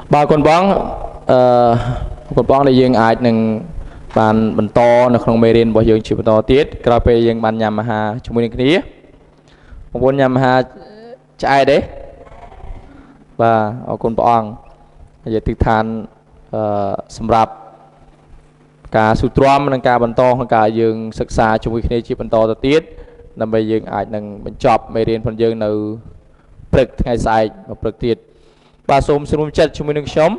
bà con bóng này dương ai nâng bàn bần to nó không mê riêng bỏ dương chịu bần to tiết cái đó dương bàn nhằm hà chung môi này một bốn nhằm hà chạy đấy và con bóng giờ thực than xâm rạp cả sự trộm nâng cả bần to hơn cả dương sắc xa chung môi này chịu bần to tiết nằm bây dương ai nâng mình chọp mê riêng phần dương nào bực ngày dài và bực tiết bà xôm xin chết chung môi nâng sống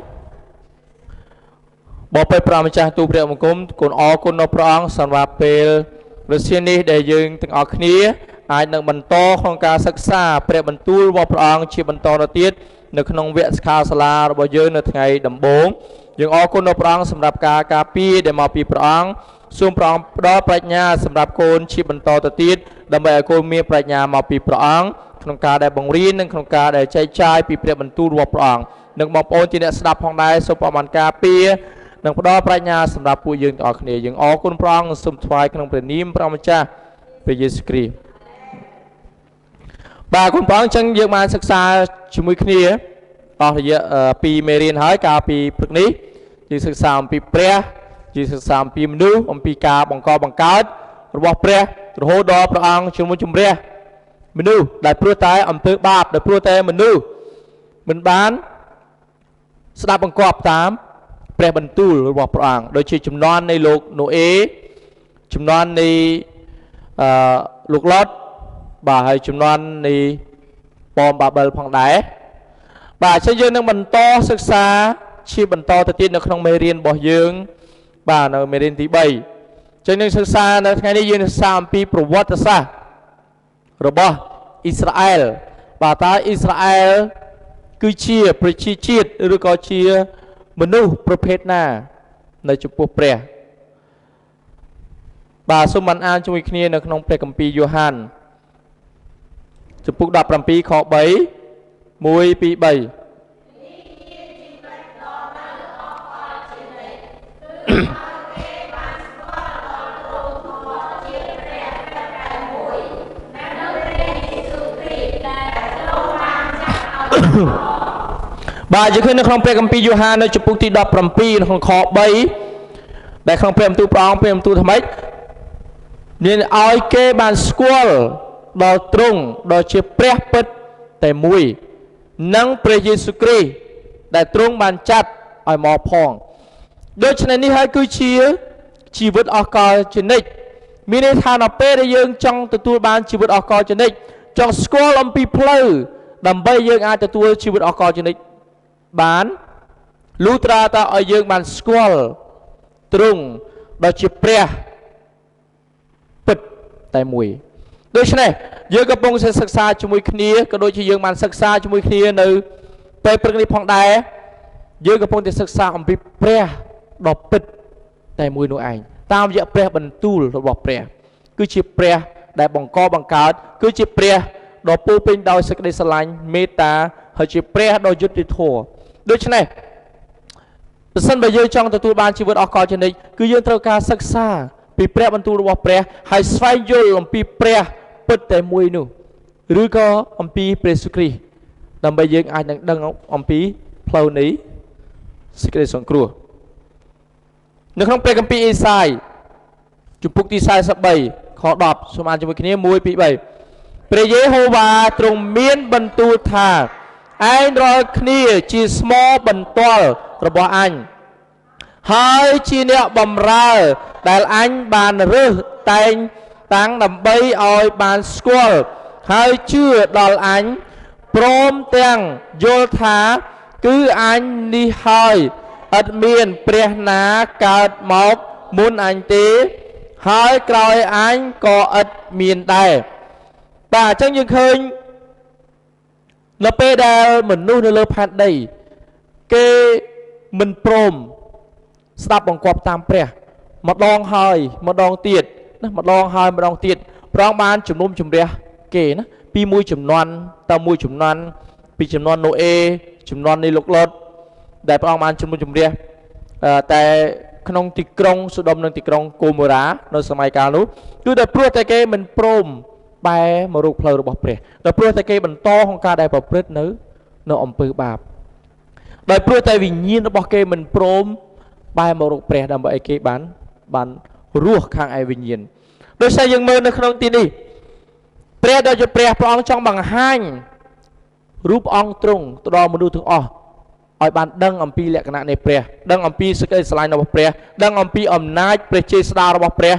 bỏไปปรามาจารย์ตูเปรียบกุมคนอคนนปรองสันวาเปลรัสเซียนี้ได้ยืนตั้งออกนี้อาจหนึ่งบรรโตของการศึกษาเปรียบบรรทุลว่าปรองชีบรรโตระติดในขนมเวสคาสลาระบยืนในไงดำบงยังอคนนปรองสำหรับกาปีได้มาปีปรองส่วนปรองดอปรัชญาสำหรับคนชีบรรโตระติดดำไปคนมีปรัชญามาปีปรองขนมกาได้บังรีนขนมกาได้ใจปีเปรียบบรรทุลว่าปรองหนึ่งมองโอนที่เนี่ยสลับของได้สมประมาณกาปีนังพระดอปรัชญาสำหรับผู้ยืนออกเนี่ยยังออกคุณพรองสมทวายขนมเปรนิมพระมิจฉาพระเยซูคริสต์บาคุณพรองจังยังมาศึกษาชิมุยคณีออกเยอะปีเมรินหายกาปีพฤกนี้ยังศึกษาปีเปรี้ยยังศึกษาปีมนุษย์ปีกาบังกอบังกาดระบบเปรี้ยระโหดอพระองค์ชิมุยจุมเปรี้ยมนุษย์ได้พระตายอำเภอบาปได้พระตายมนุษย์มันบ้านสดาบังกอบตามเปรบรรทุลระบบปรางโดยใช้จำนวนในโลกโนเอจำนวนในลูกลอดบ่าให้จำนวนในปอมบาเบลพังได้บ่าใช้ยืนในบรรโตศึกษาชีบรรโตตะกี้ในขนมเมรินบ่ยืงบ่าในเมรินที่ใบจึงในศึกษาในไงนี้ยืน3 ปีประวัติศาสตร์ระบบอิสราเอลบ่าตาอิสราเอลคือเชียประชิดจิตหรือก็เชียมนุษย์ประเภทหน้าในจุดพวกเปรียบาสมันอ่านช่วยคณีในขนมเปรกัมปีโยฮันจุดพวกดับรำปีขอใบมวยปีใบบาจะขึ้นในคลองเปรกัมปีโยฮันในจุดปุกที่ดับรำปีในของขอใบแต่คลองเปรมตูปรองเปรมตูทำไมเนี่ยเอาเกบานสควอลดอตรงดอเชียเปรย์ปิดแต่มวยนังเปรย์เยซูคริสต์แต่ตรงบานจัดไอหมอพองโดยฉะนั้นนี่ให้คือเชียชีวิตอากาศชนิดมีในทางเอาเปรย์ได้ยังจังตัวบานชีวิตอากาศชนิดจังสควอลอัมพีเพลย์ดำใบยังอาจจะตัวชีวิตอากาศชนิดบ้านลูตราตาเอายังบ้านสกอลตรงโดยชิเปรียปิดแต่มวยโดยฉะนั้นยังกระปงศึกษาจมูกขณีก็โดยที่ยังบ้านศึกษาจมูกขณีในไปประกอบพองได้ยังกระปงจะศึกษาอมพิเปรียดอกปิดแต่มวยนู่นเองตามยะเปรียบรรทุลระบบเปรียคือชิเปรียได้บังกอบังกาดคือชิเปรียดอกปูเป็นดาวสกัดสลายเมตาให้ชิเปรียดอกยุติโทโดยฉะนั้นสันไปยืนจังตัวบานชีวิตออกก่อนจะนี้คือยืนตระการศึกษาปีเปรียบรรทุระบบเปรียให้สไฟโยลอมปีเปรียปิดแต่มวยนู่หรือก็อมปีเปรสุครีนำไปยืนอาจดังอมปีเพลานี้สกัดสงครัวในครั้งเปรียกัมปีอีไซจุดปุกที่ไซสับใบขอดอบสมานจมูกนี้มวยปีใบเปรยเฮวาตรงเมียนบรรทุธาไอ้รอยคณีจีสมอบรรทอลระบบอันหายจีเนียบำราแต่อันบานเรือแต่งตั้งนำใบออยบานสกอลหายชื่อดอลอันพร้อมเตียงโยธาคืออันนี้หายอัดเมียนเปรียนาเกิดหมอกมุนอันตีหายกลอยอันก็อัดเมียนได้แต่จังยังเคยเราไปได้เหมือนนู่นเลยพันได้เกมันโปรมสตับบังกอบตามเปรียมาดองหายมาดองเตียดนะมาดองหายมาดองเตียดพร้อมบ้านจุ่มนุ่มจุ่มเรียเก๋นะปีมวยจุ่มนอนตามวยจุ่มนอนปีจุ่มนอนโนเอจุ่มนอนในลูกรถได้พร้อมบ้านจุ่มนุ่มจุ่มเรียแต่ขนมติกรงสุดมนึงติกรงโกมราในสมัยกาลนู้คือแต่พวกแต่เกมันโปรมไปมารูปเพลย์ระบบเปรย์แต่เพื่อแต่เก็บบรรโตของการได้ประพฤตินื้ออมปือบาป ដោយព្រោះតែវិញ្ញាណរបស់គេមិនព្រមបែរមករកព្រះដើម្បីឲ្យគេបានរស់ខាងឯវិញ្ញាណដោយសារយើងមើលនៅក្នុងទីនេះព្រះដ៏ជាព្រះអង្គចង់បង្ហាញរូបអង្គទ្រង់ទៅដល់មនុស្សទាំងអស់ឲ្យបានដឹងអំពីលក្ខណៈនៃព្រះដឹងអំពីសេចក្តីស្រឡាញ់របស់ព្រះដឹងអំពីអំណាចព្រះចេស្តារបស់ព្រះ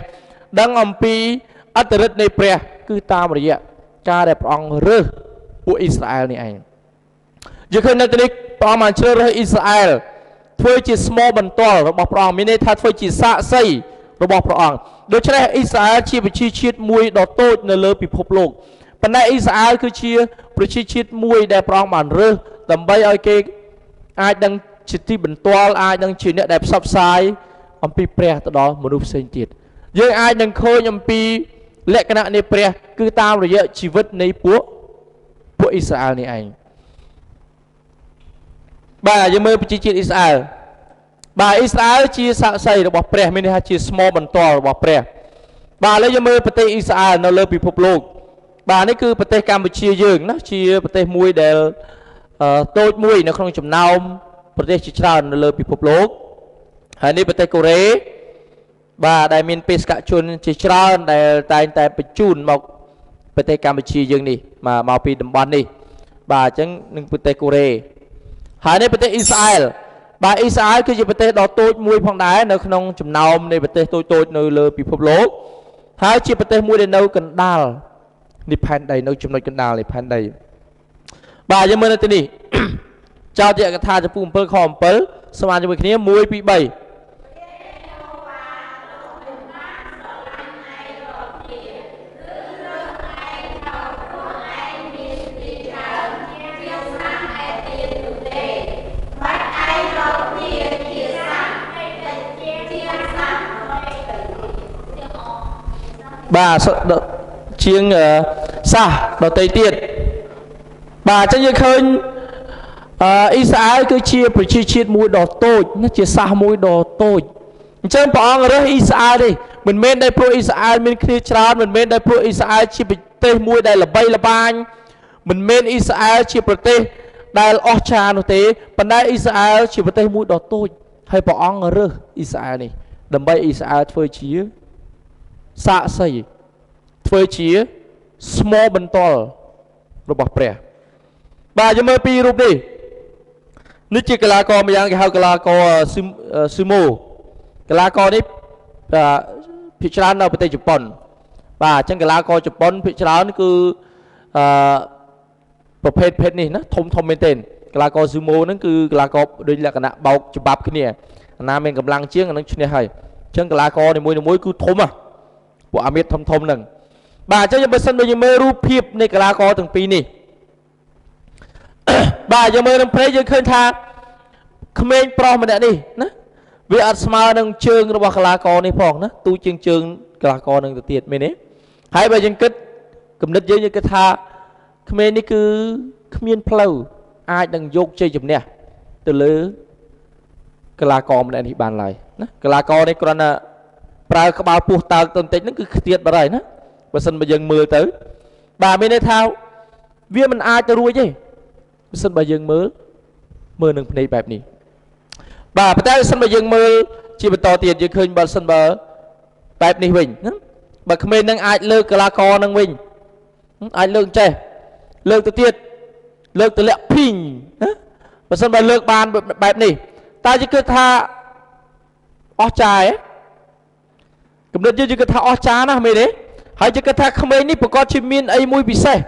ដឹងអំពីអត្តរិទ្ធនៃព្រះគឺតាមរយៈការដែលព្រះអង្គរើសពួកអ៊ីស្រាអែលនេះឯងយើងឃើញនៅទីនេះព្រះអង្គបានជ្រើសរើសអ៊ីស្រាអែលធ្វើជាស្មោបន្ទាល់របស់ព្រះអង្គមានន័យថាធ្វើជាសាក្សីរបស់ព្រះអង្គដូច្នេះអ៊ីស្រាអែលជាប្រជាជាតិមួយដ៏តូចនៅលើពិភពលោកប៉ុន្តែអ៊ីស្រាអែលគឺជាប្រជាជាតិមួយដែលព្រះអង្គបានរើសដើម្បីឲ្យគេអាចនឹងជាទីបន្ទាល់អាចនឹងជាអ្នកដែលផ្សព្វផ្សាយអំពីព្រះទៅដល់មនុស្សផ្សេងទៀតយើងអាចនឹងឃើញអំពីលក្ខណៈនៃព្រះគឺតាមរយៈជីវិតនៃពួកអ៊ីស្រាអែលនេះឯងបាទយើងមើលប្រជាជាតិអ៊ីស្រាអែលបាទអ៊ីស្រាអែលជាសាក្សីរបស់ព្រះមានន័យថាជាស្មោបន្ទាល់របស់ព្រះបាទឥឡូវយើងមើលប្រទេសអ៊ីស្រាអែលនៅលើពិភពលោកបាទនេះគឺប្រទេសកម្ពុជាយើងណាជាប្រទេសមួយដែលតូចមួយនៅក្នុងចំណោមប្រទេសជាច្រើននៅលើពិភពលោកហើយនេះប្រទេសកូរ៉េបាទដែលមានបេសកជនជាច្រើនដែលតែងតែបញ្ជូនមកប្រទេសកម្ពុជាយើងនេះមកពីតំបន់នេះបាទអញ្ចឹងនឹងប្រទេសកូរ៉េហើយនេះប្រទេសអ៊ីស្រាអែលបាទអ៊ីស្រាអែលគឺជាប្រទេសដ៏តូចមួយផងដែរនៅក្នុងចំណោមនៃប្រទេសតូចៗនៅលើពិភពលោកហើយជាប្រទេសមួយដែលនៅកណ្ដាលនេះផែនដីនៅចំណុចកណ្ដាលនៃផែនដីបាទយើងមើលនៅទីនេះចោទយកថាចំពោះ7ខ7ស្មើជាមួយគ្នា1 2 3បាទជាងសាសដតីទៀតបាទអញ្ចឹងយើងឃើញអ៊ីស្រាអែលគឺជាប្រជាជាតិមួយដ៏តូចណាជាសាសមួយដ៏តូចអញ្ចឹងព្រះអង្គរើសអ៊ីស្រាអែលទេមិនមែនដែលព្រោះអ៊ីស្រាអែលមានគ្នាច្រើនមិនមែនដែលព្រោះអ៊ីស្រាអែលជាប្រទេសមួយដែលល្បីល្បាញមិនមែនអ៊ីស្រាអែលជាប្រទេសដែលអស្ចារ្យនោះទេប៉ុន្តែអ៊ីស្រាអែលជាប្រទេសមួយដ៏តូចហើយព្រះអង្គរើសអ៊ីស្រាអែលនេះដើម្បីអ៊ីស្រាអែលធ្វើជាសាក្សីធ្វើជាស្មោបន្ទាល់របស់ព្រះបាទយើងមើលពីរូបនេះជាកីឡាករម្យ៉ាងគេហៅកីឡាករស៊ូម៉ូកីឡាករនេះភាគច្រើននៅប្រទេសជប៉ុនបាទអញ្ចឹងកីឡាករជប៉ុនភាគច្រើនគឺប្រភេទនេះណាធំមែនទែនកីឡាករស៊ូម៉ូហ្នឹងគឺកីឡាករដូចលក្ខណៈបោកច្បាប់គ្នាអាណាមានកម្លាំងជាងអានឹងឈ្នះហើយអញ្ចឹងកីឡាករនីមួយគឺធំហ៎ពួកអាមេតធំហ្នឹងបាទអញ្ចឹងបើសិនបើយើងមើលរូបភាពនៃកីឡាករទាំងពីរនេះបាទយើងមើលនឹងព្រៃយើងឃើញថាក្មេងប្រុសម្នាក់នេះណាវាអត់ស្មើនឹងជើងរបស់កីឡាករនេះផងណាទូជាងជើងកីឡាករនឹងទៅទៀតមែនទេហើយបើយើងគិតគំនិតយើងគិតថាក្មេងនេះគឺគ្មានផ្លូវអាចនឹងយកជ័យជំនះទៅលើកីឡាករម្នាក់នេះបានឡើយណាកីឡាករនេះគ្រាន់តែប្រើក្បាលពោះតើកទៅបន្តិចហ្នឹងគឺខ្ទាតបាត់ហើយណាបើសិនបើយើងមើលទៅបាទមានន័យថាវាមិនអាចទៅរួចទេបើសិនបើយើងមើលនឹងភ្នែកបែបនេះបាទប៉ុន្តែបើសិនបើយើងមើលជាបន្តទៀតយើងឃើញបើសិនបើបែបនេះវិញណាបើក្មេងនឹងអាចលើកកីឡាករនឹងវិញអាចលើកចេះលើកទៅទៀតលើកទម្លាក់ភីងណាបើសិនបើលើកបានបែបនេះតើយើងគិតថាអស្ចារ្យកំណត់យើងគិតថាអស្ចារ្យណាស់មែនទេហើយយើងគិតថាក្មេងនេះប្រកាសជាមានអីមួយពិសេស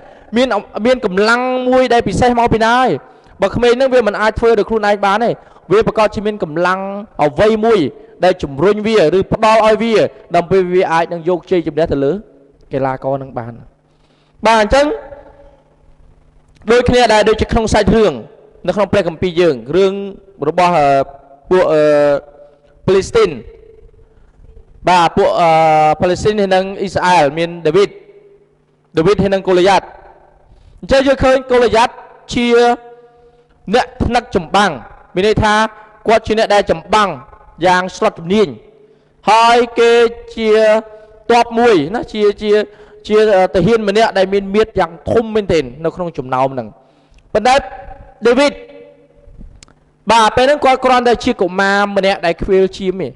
មានកម្លាំងមួយដែលពិសេសមកពីណាហើយបើក្មេងហ្នឹងវាមិនអាចធ្វើដោយខ្លួនឯងបានទេវាប្រកាសជាមានកម្លាំងអ្វីមួយដែលជំរុញវាឬផ្ដល់ឲ្យវាដើម្បីវាអាចនឹងយកជ័យជំនះទៅលើកីឡាករនឹងបានបាទអញ្ចឹងដូចគ្នាដែរដូចជាក្នុងសាច់រឿងនៅក្នុងព្រះគម្ពីរយើងរឿងរបស់ពួកប៉ាឡេស្ទីនបាទពួកប៉ាឡេស្ទីនហើយនិងអ៊ីស្រាអែលមានដាវីតហើយនិងកូលីយ៉ាតអញ្ចឹងយើងឃើញកូលីយ៉ាតជាអ្នកថ្នឹកចម្បាំងមានន័យថាគាត់ជាអ្នកដែលចម្បាំងយ៉ាងស្លុតជំនាញហើយគេជាទ័ពមួយណាជាទាហានម្នាក់ដែលមានមាឌយ៉ាងធំមែនទែននៅក្នុងចំណោមហ្នឹងប៉ុន្តែដាវីត bà bên nó coi con đây chia của mà nè đại khuya chim mì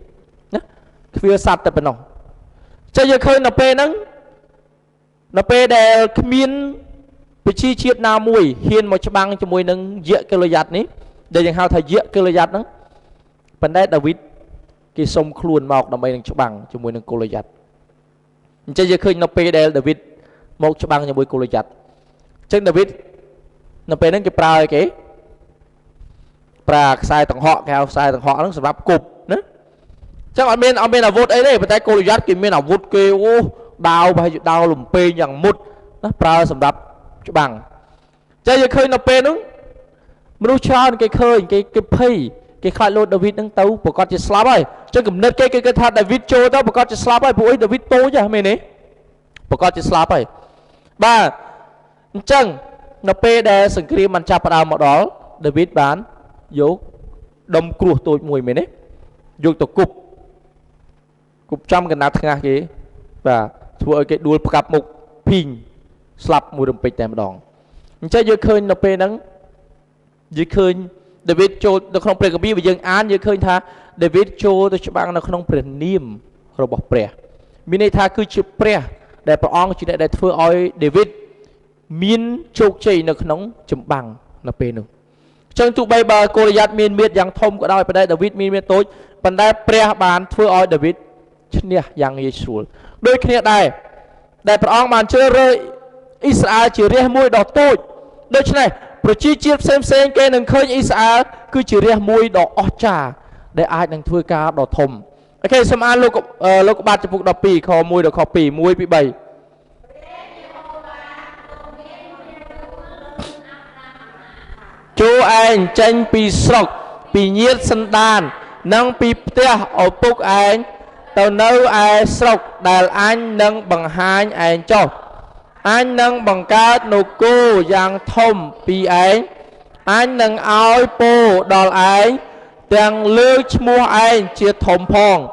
khuya sạt tập bên nó cho giờ khơi nó bên nó bên để miên bị chi chiết nào mùi hiên một băng cho mùi nâng dễ cái lời giặt ní để dành hao thầy dễ cái lời giặt đó bên đây David cái sông khuôn mọc nó bên cho băng cho mùi nâng cô lời giặt cho giờ khơi nó bên để David một cho băng cho mùi cô lời giặt chân David nó bên cái prao cái sai tầng họ kêu sai tầng họ nó sập đắp cục nữa chắc ở bên là vút ấy đấy bên tay cô dắt kia bên là vút kêu đào bao nhiêu đào lùm pê nhằng mút nó prao sập đắp cho bằng chơi giờ khơi nó bên đúng mình cho cái khơi cái pay cái khai lô David đang tấu của con chỉ slap ấy cho cầm nết cái thằng David cho tao của con chỉ slap ấy bụi David tối chứ mày này của con chỉ slap ấy ba chân nó pê để sừng kia mình chạm vào một đó David bán vô đông cua tôi mùi mình đấy vô tổ cục trăm cái nát nga kia và thua cái đuôi cặp một pin slap mùi đồng pịch tại một đòn chơi giờ khơi nó pe nắng giờ khơi David cho nó không phải cái bí bây giờ án giờ khơi tha David cho tôi cho bạn nó không phải niềm rồi bỏ pre mình tha cứ chụp pre để bảo ông chỉ để thưa oi David miên chụp chơi nó không chụp bằng nó pe nữa chân tụ bay bờ cô giặt miên miệt yang thông của đôi bên đây David miên miệt tối bên đây pre bàn thưa oi David nè yang Giêsu đôi khi đây để bảo ông bàn chơi rơi Israel chỉ riêng mùi đỏ tối đôi chứ này bởi chi chiếc xem cái nâng khơi Israel cứ chỉ riêng mùi đỏ trà để ai nâng thưa ca đỏ thùng ok xem ai lúc bát cho phục đỏ pì kho mùi đỏ kho pì mùi bị bầy chú anh tranh pì sọc pì nhiệt sân đàn nâng pì tía ở bốc anh tàu nâu ai sọc đài anh nâng bằng hai anh cho anh nâng bằng cát nụ cô giang thông pi anh nâng áo po đòi anh tiếng lưu mua anh chia thom phong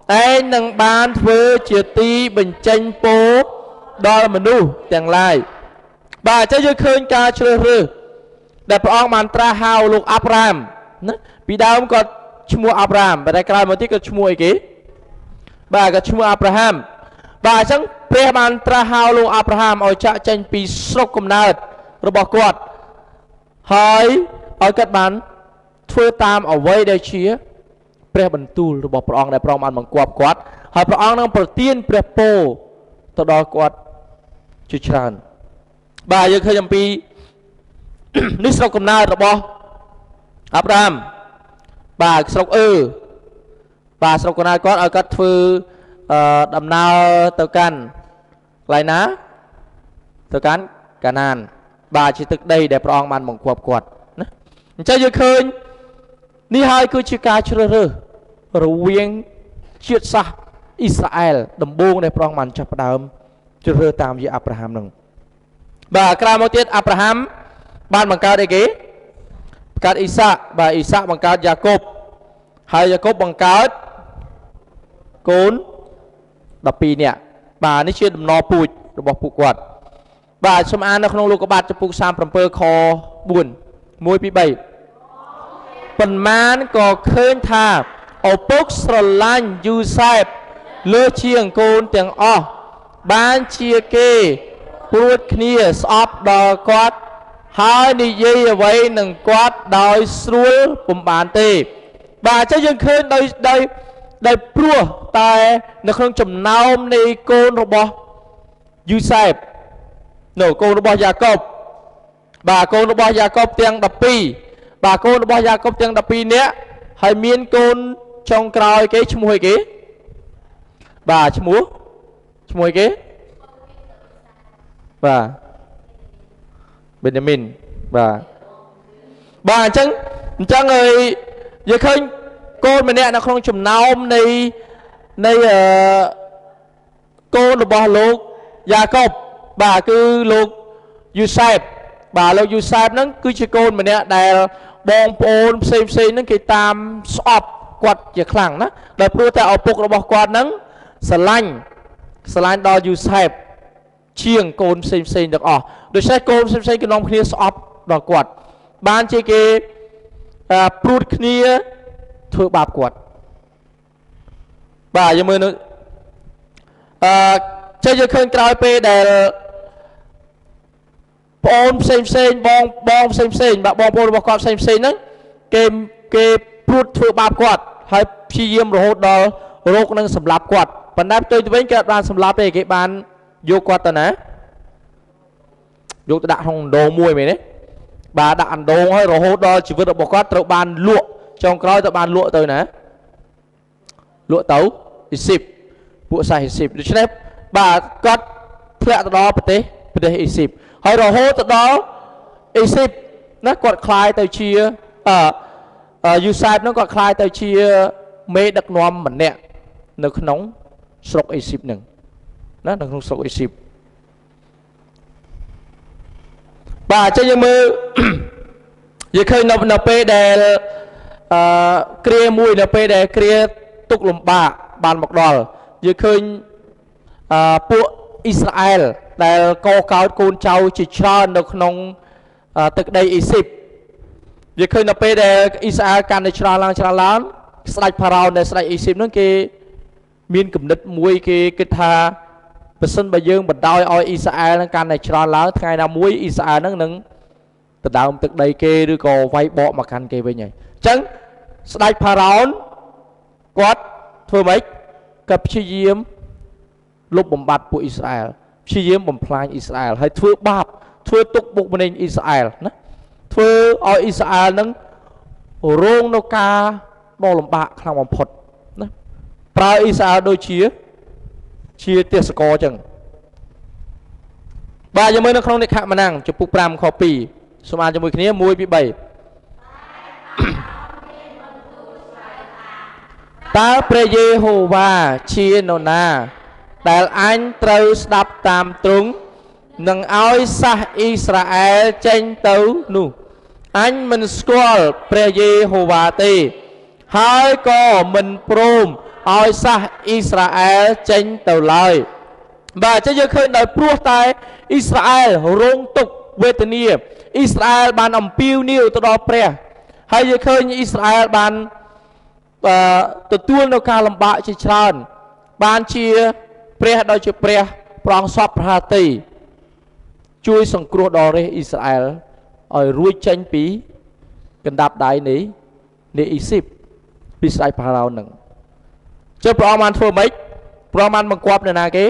anh nâng bán với chia ti bình tranh po đòi mình đu tiếng lại bà cho dư khơi ca chưa rư để bọn man tra hào lục Abraham vì đâu có mua Abraham và đây cái một tí có mua cái bà có mua Abraham bà chẳngព្រះបានត្រាស់ហៅលោកអាប់រ៉ាហាមឲ្យចាក់ចេញពីស្រុកកំណើតរបស់គាត់ហើយឲ្យគាត់បានធ្វើតាមអ្វីដែលជាព្រះបន្ទូលរបស់ព្រះអង្គដែលព្រះអង្គបានបង្គាប់គាត់ហើយព្រះអង្គនឹងប្រទានព្រះពរទៅដល់គាត់ជាច្រើនបាទយើងឃើញអំពីនេះស្រុកកំណើតរបស់អាប់រ៉ាហាមបាទស្រុកបាទស្រុកកំណើតគាត់ឲ្យគាត់ធ្វើដំណើរទៅកាន់កន្លែងណាទៅកាន់កាណានបាទជាទឹកដីដែលព្រះអង្គបានបង្គាប់គាត់ណាអញ្ចឹងយើងឃើញនេះហើយគឺជាការជ្រើសរើសរវាងជាតិសាសន៍អ៊ីស្រាអែលដំបូងដែលព្រះអង្គបានចាប់ផ្ដើមជ្រើសរើសតាមរយៈអាប់រ៉ាហាមនឹងបាទក្រោយមកទៀតអាប់រ៉ាហាមបានបង្កើតអីគេបង្កើតអ៊ីសាក់បាទអ៊ីសាក់បង្កើតយ៉ាកុបហើយយ៉ាកុបបង្កើតកូន12នាក់បាទនេះជាដំណរពូជរបស់ពួកគាត់បាទសូមអាននៅក្នុងលោកុបាទចំពុក37ខ4 1 2 3ប៉ុន្មានក៏ឃើញថាឪពុកស្រឡាញ់យូសែបលើជាងកូនទាំងអស់បានជាគេព្រួតគ្នាស្អប់ដល់គាត់ហើយនិយាយអ្វីនឹងគាត់ដោយស្រួលពុំបានទេបាទអញ្ចឹងយើងឃើញដោយព្រោះតែនៅក្នុងចំណោមនៃកូនរបស់យូសែបនៅកូនរបស់យ៉ាកុបបាទកូនរបស់យ៉ាកុបទាំង12បាទកូនរបស់យ៉ាកុបទាំង12នាក់ហើយមានកូនចុងក្រោយគេឈ្មោះអីគេបាទឈ្មោះអីគេបាទបេនយ៉ាមីនបាទអញ្ចឹងហើយយើងឃើញកូនម្នាក់នៅក្នុងចំណោមនៃកូនរបស់លោកយ៉ាកុបបាទគឺលោកយូសែបបាទលោកយូសែបហ្នឹងគឺជាកូនម្នាក់ដែលបងប្អូនផ្សេងហ្នឹងគេតាមស្អប់គាត់ជាខ្លាំងណាដោយព្រោះតែឪពុករបស់គាត់ហ្នឹងស្រឡាញ់ដល់យូសែបជាងកូនផ្សេងទាំងអស់ដូច្នេះកូនផ្សេងគេនាំគ្នាស្អប់ដល់គាត់បានជាគេ ព្រួតគ្នាធ្វើបាបគាត់បាទយើងមើលនៅចេះយើងឃើញក្រោយពេលដែលបងអូនផ្សេងបងផ្សេងបាទបងប្អូនរបស់គាត់ផ្សេងហ្នឹងគេព្រួតធ្វើបាបគាត់ហើយព្យាយាមរហូតដល់រោគនឹងសម្លាប់គាត់ប៉ុន្តែផ្ទុយទៅវិញគេអត់បានសម្លាប់ទេគេបានយកគាត់ទៅណាយកទៅដាក់ក្នុងអណ្ដូងមួយមែនទេបាទដាក់អណ្ដូងហើយរហូតដល់ជីវិតរបស់គាត់ត្រូវបានលក់ចុងក្រោយទៅបានលក់ទៅណាលក់ទៅអ៊ីស៊ីបពួកសាសអ៊ីស៊ីបដូច្នេះបាទគាត់ធ្លាក់ទៅដល់ប្រទេសអ៊ីស៊ីបហើយរហូតទៅដល់អ៊ីស៊ីបណាគាត់คล้ายទៅជាយូសែបនោះគាត់คล้ายទៅជាមេដឹកនាំម្នាក់នៅក្នុងស្រុកអ៊ីស៊ីបហ្នឹងណានៅក្នុងស្រុកអ៊ីស៊ីបបាទអញ្ចឹងយើងមើលយើងឃើញនៅពេលដែលគ្រាមួយនៅពេលដែលគ្រាទុកលំបាកបានមកដល់យើងឃើញពួកអ៊ីស្រាអែលដែលកកោតកូនចៅជាច្រើននៅក្នុងទឹកដីអ៊ីស៊ីបយើងឃើញនៅពេលដែលអ៊ីស្រាអែលកាន់តែច្រើនឡើងស្ដេចផារ៉ោនដែលស្ដេចអ៊ីស៊ីបហ្នឹងគេមានគំនិតមួយគេគិតថាបើសិនបើយើងបណ្ដោយឲ្យអ៊ីស្រាអែលហ្នឹងកាន់តែច្រើនឡើងថ្ងៃណាមួយអ៊ីស្រាអែលហ្នឹងនឹងដណ្ដើមទឹកដីគេឬក៏វាយបកមកកាន់គេវិញហើយអញ្ចឹងស្ដេចផារ៉ោនគាត់ធ្វើម៉េចគាត់ព្យាយាមលុបបំបាត់ពួកអ៊ីស្រាអែលព្យាយាមបំផ្លាញអ៊ីស្រាអែលហើយធ្វើបាបធ្វើទុកបុកម្នេញអ៊ីស្រាអែលណាធ្វើឲ្យអ៊ីស្រាអែលហ្នឹងរងនៅការដ៏លំបាកខ្លាំងបំផុតណាប្រើអ៊ីស្រាអែលដូចជាទេសកលអញ្ចឹងបាទយើងមើលនៅក្នុងនិខម៉ានាំងចំពុក5ខ2សូមអានជាមួយគ្នា1 2 3តើព្រះយេហូវ៉ាជានរណាដែលអញត្រូវស្ដាប់តាមទ្រង់នឹងឲ្យសាសអ៊ីស្រាអែលចេញទៅនោះអញមិនស្គាល់ព្រះយេហូវ៉ាទេហើយក៏មិនព្រមឲ្យសាសអ៊ីស្រាអែលចេញទៅឡើយបាទអញ្ចឹងយើងឃើញដោយព្រោះតែអ៊ីស្រាអែលរងទុក្ខវេទនាអ៊ីស្រាអែលបានអំពាវនាវទៅដល់ព្រះហើយយើងឃើញអ៊ីស្រាអែលបានទទួលនៅការលំបាកជាច្រើនបានជាព្រះដោយជាព្រះប្រងសពប្រហាតីជួយសង្គ្រោះដល់រាជអ៊ីស្រាអែលឲ្យរួចចេញពីកណ្ដាប់ដៃនៃអ៊ីស៊ីបពីស្ដេចផារ៉ោននឹងចុះព្រះអង្គបានធ្វើម៉េចព្រះអង្គបានបង្គាប់នរណាគេ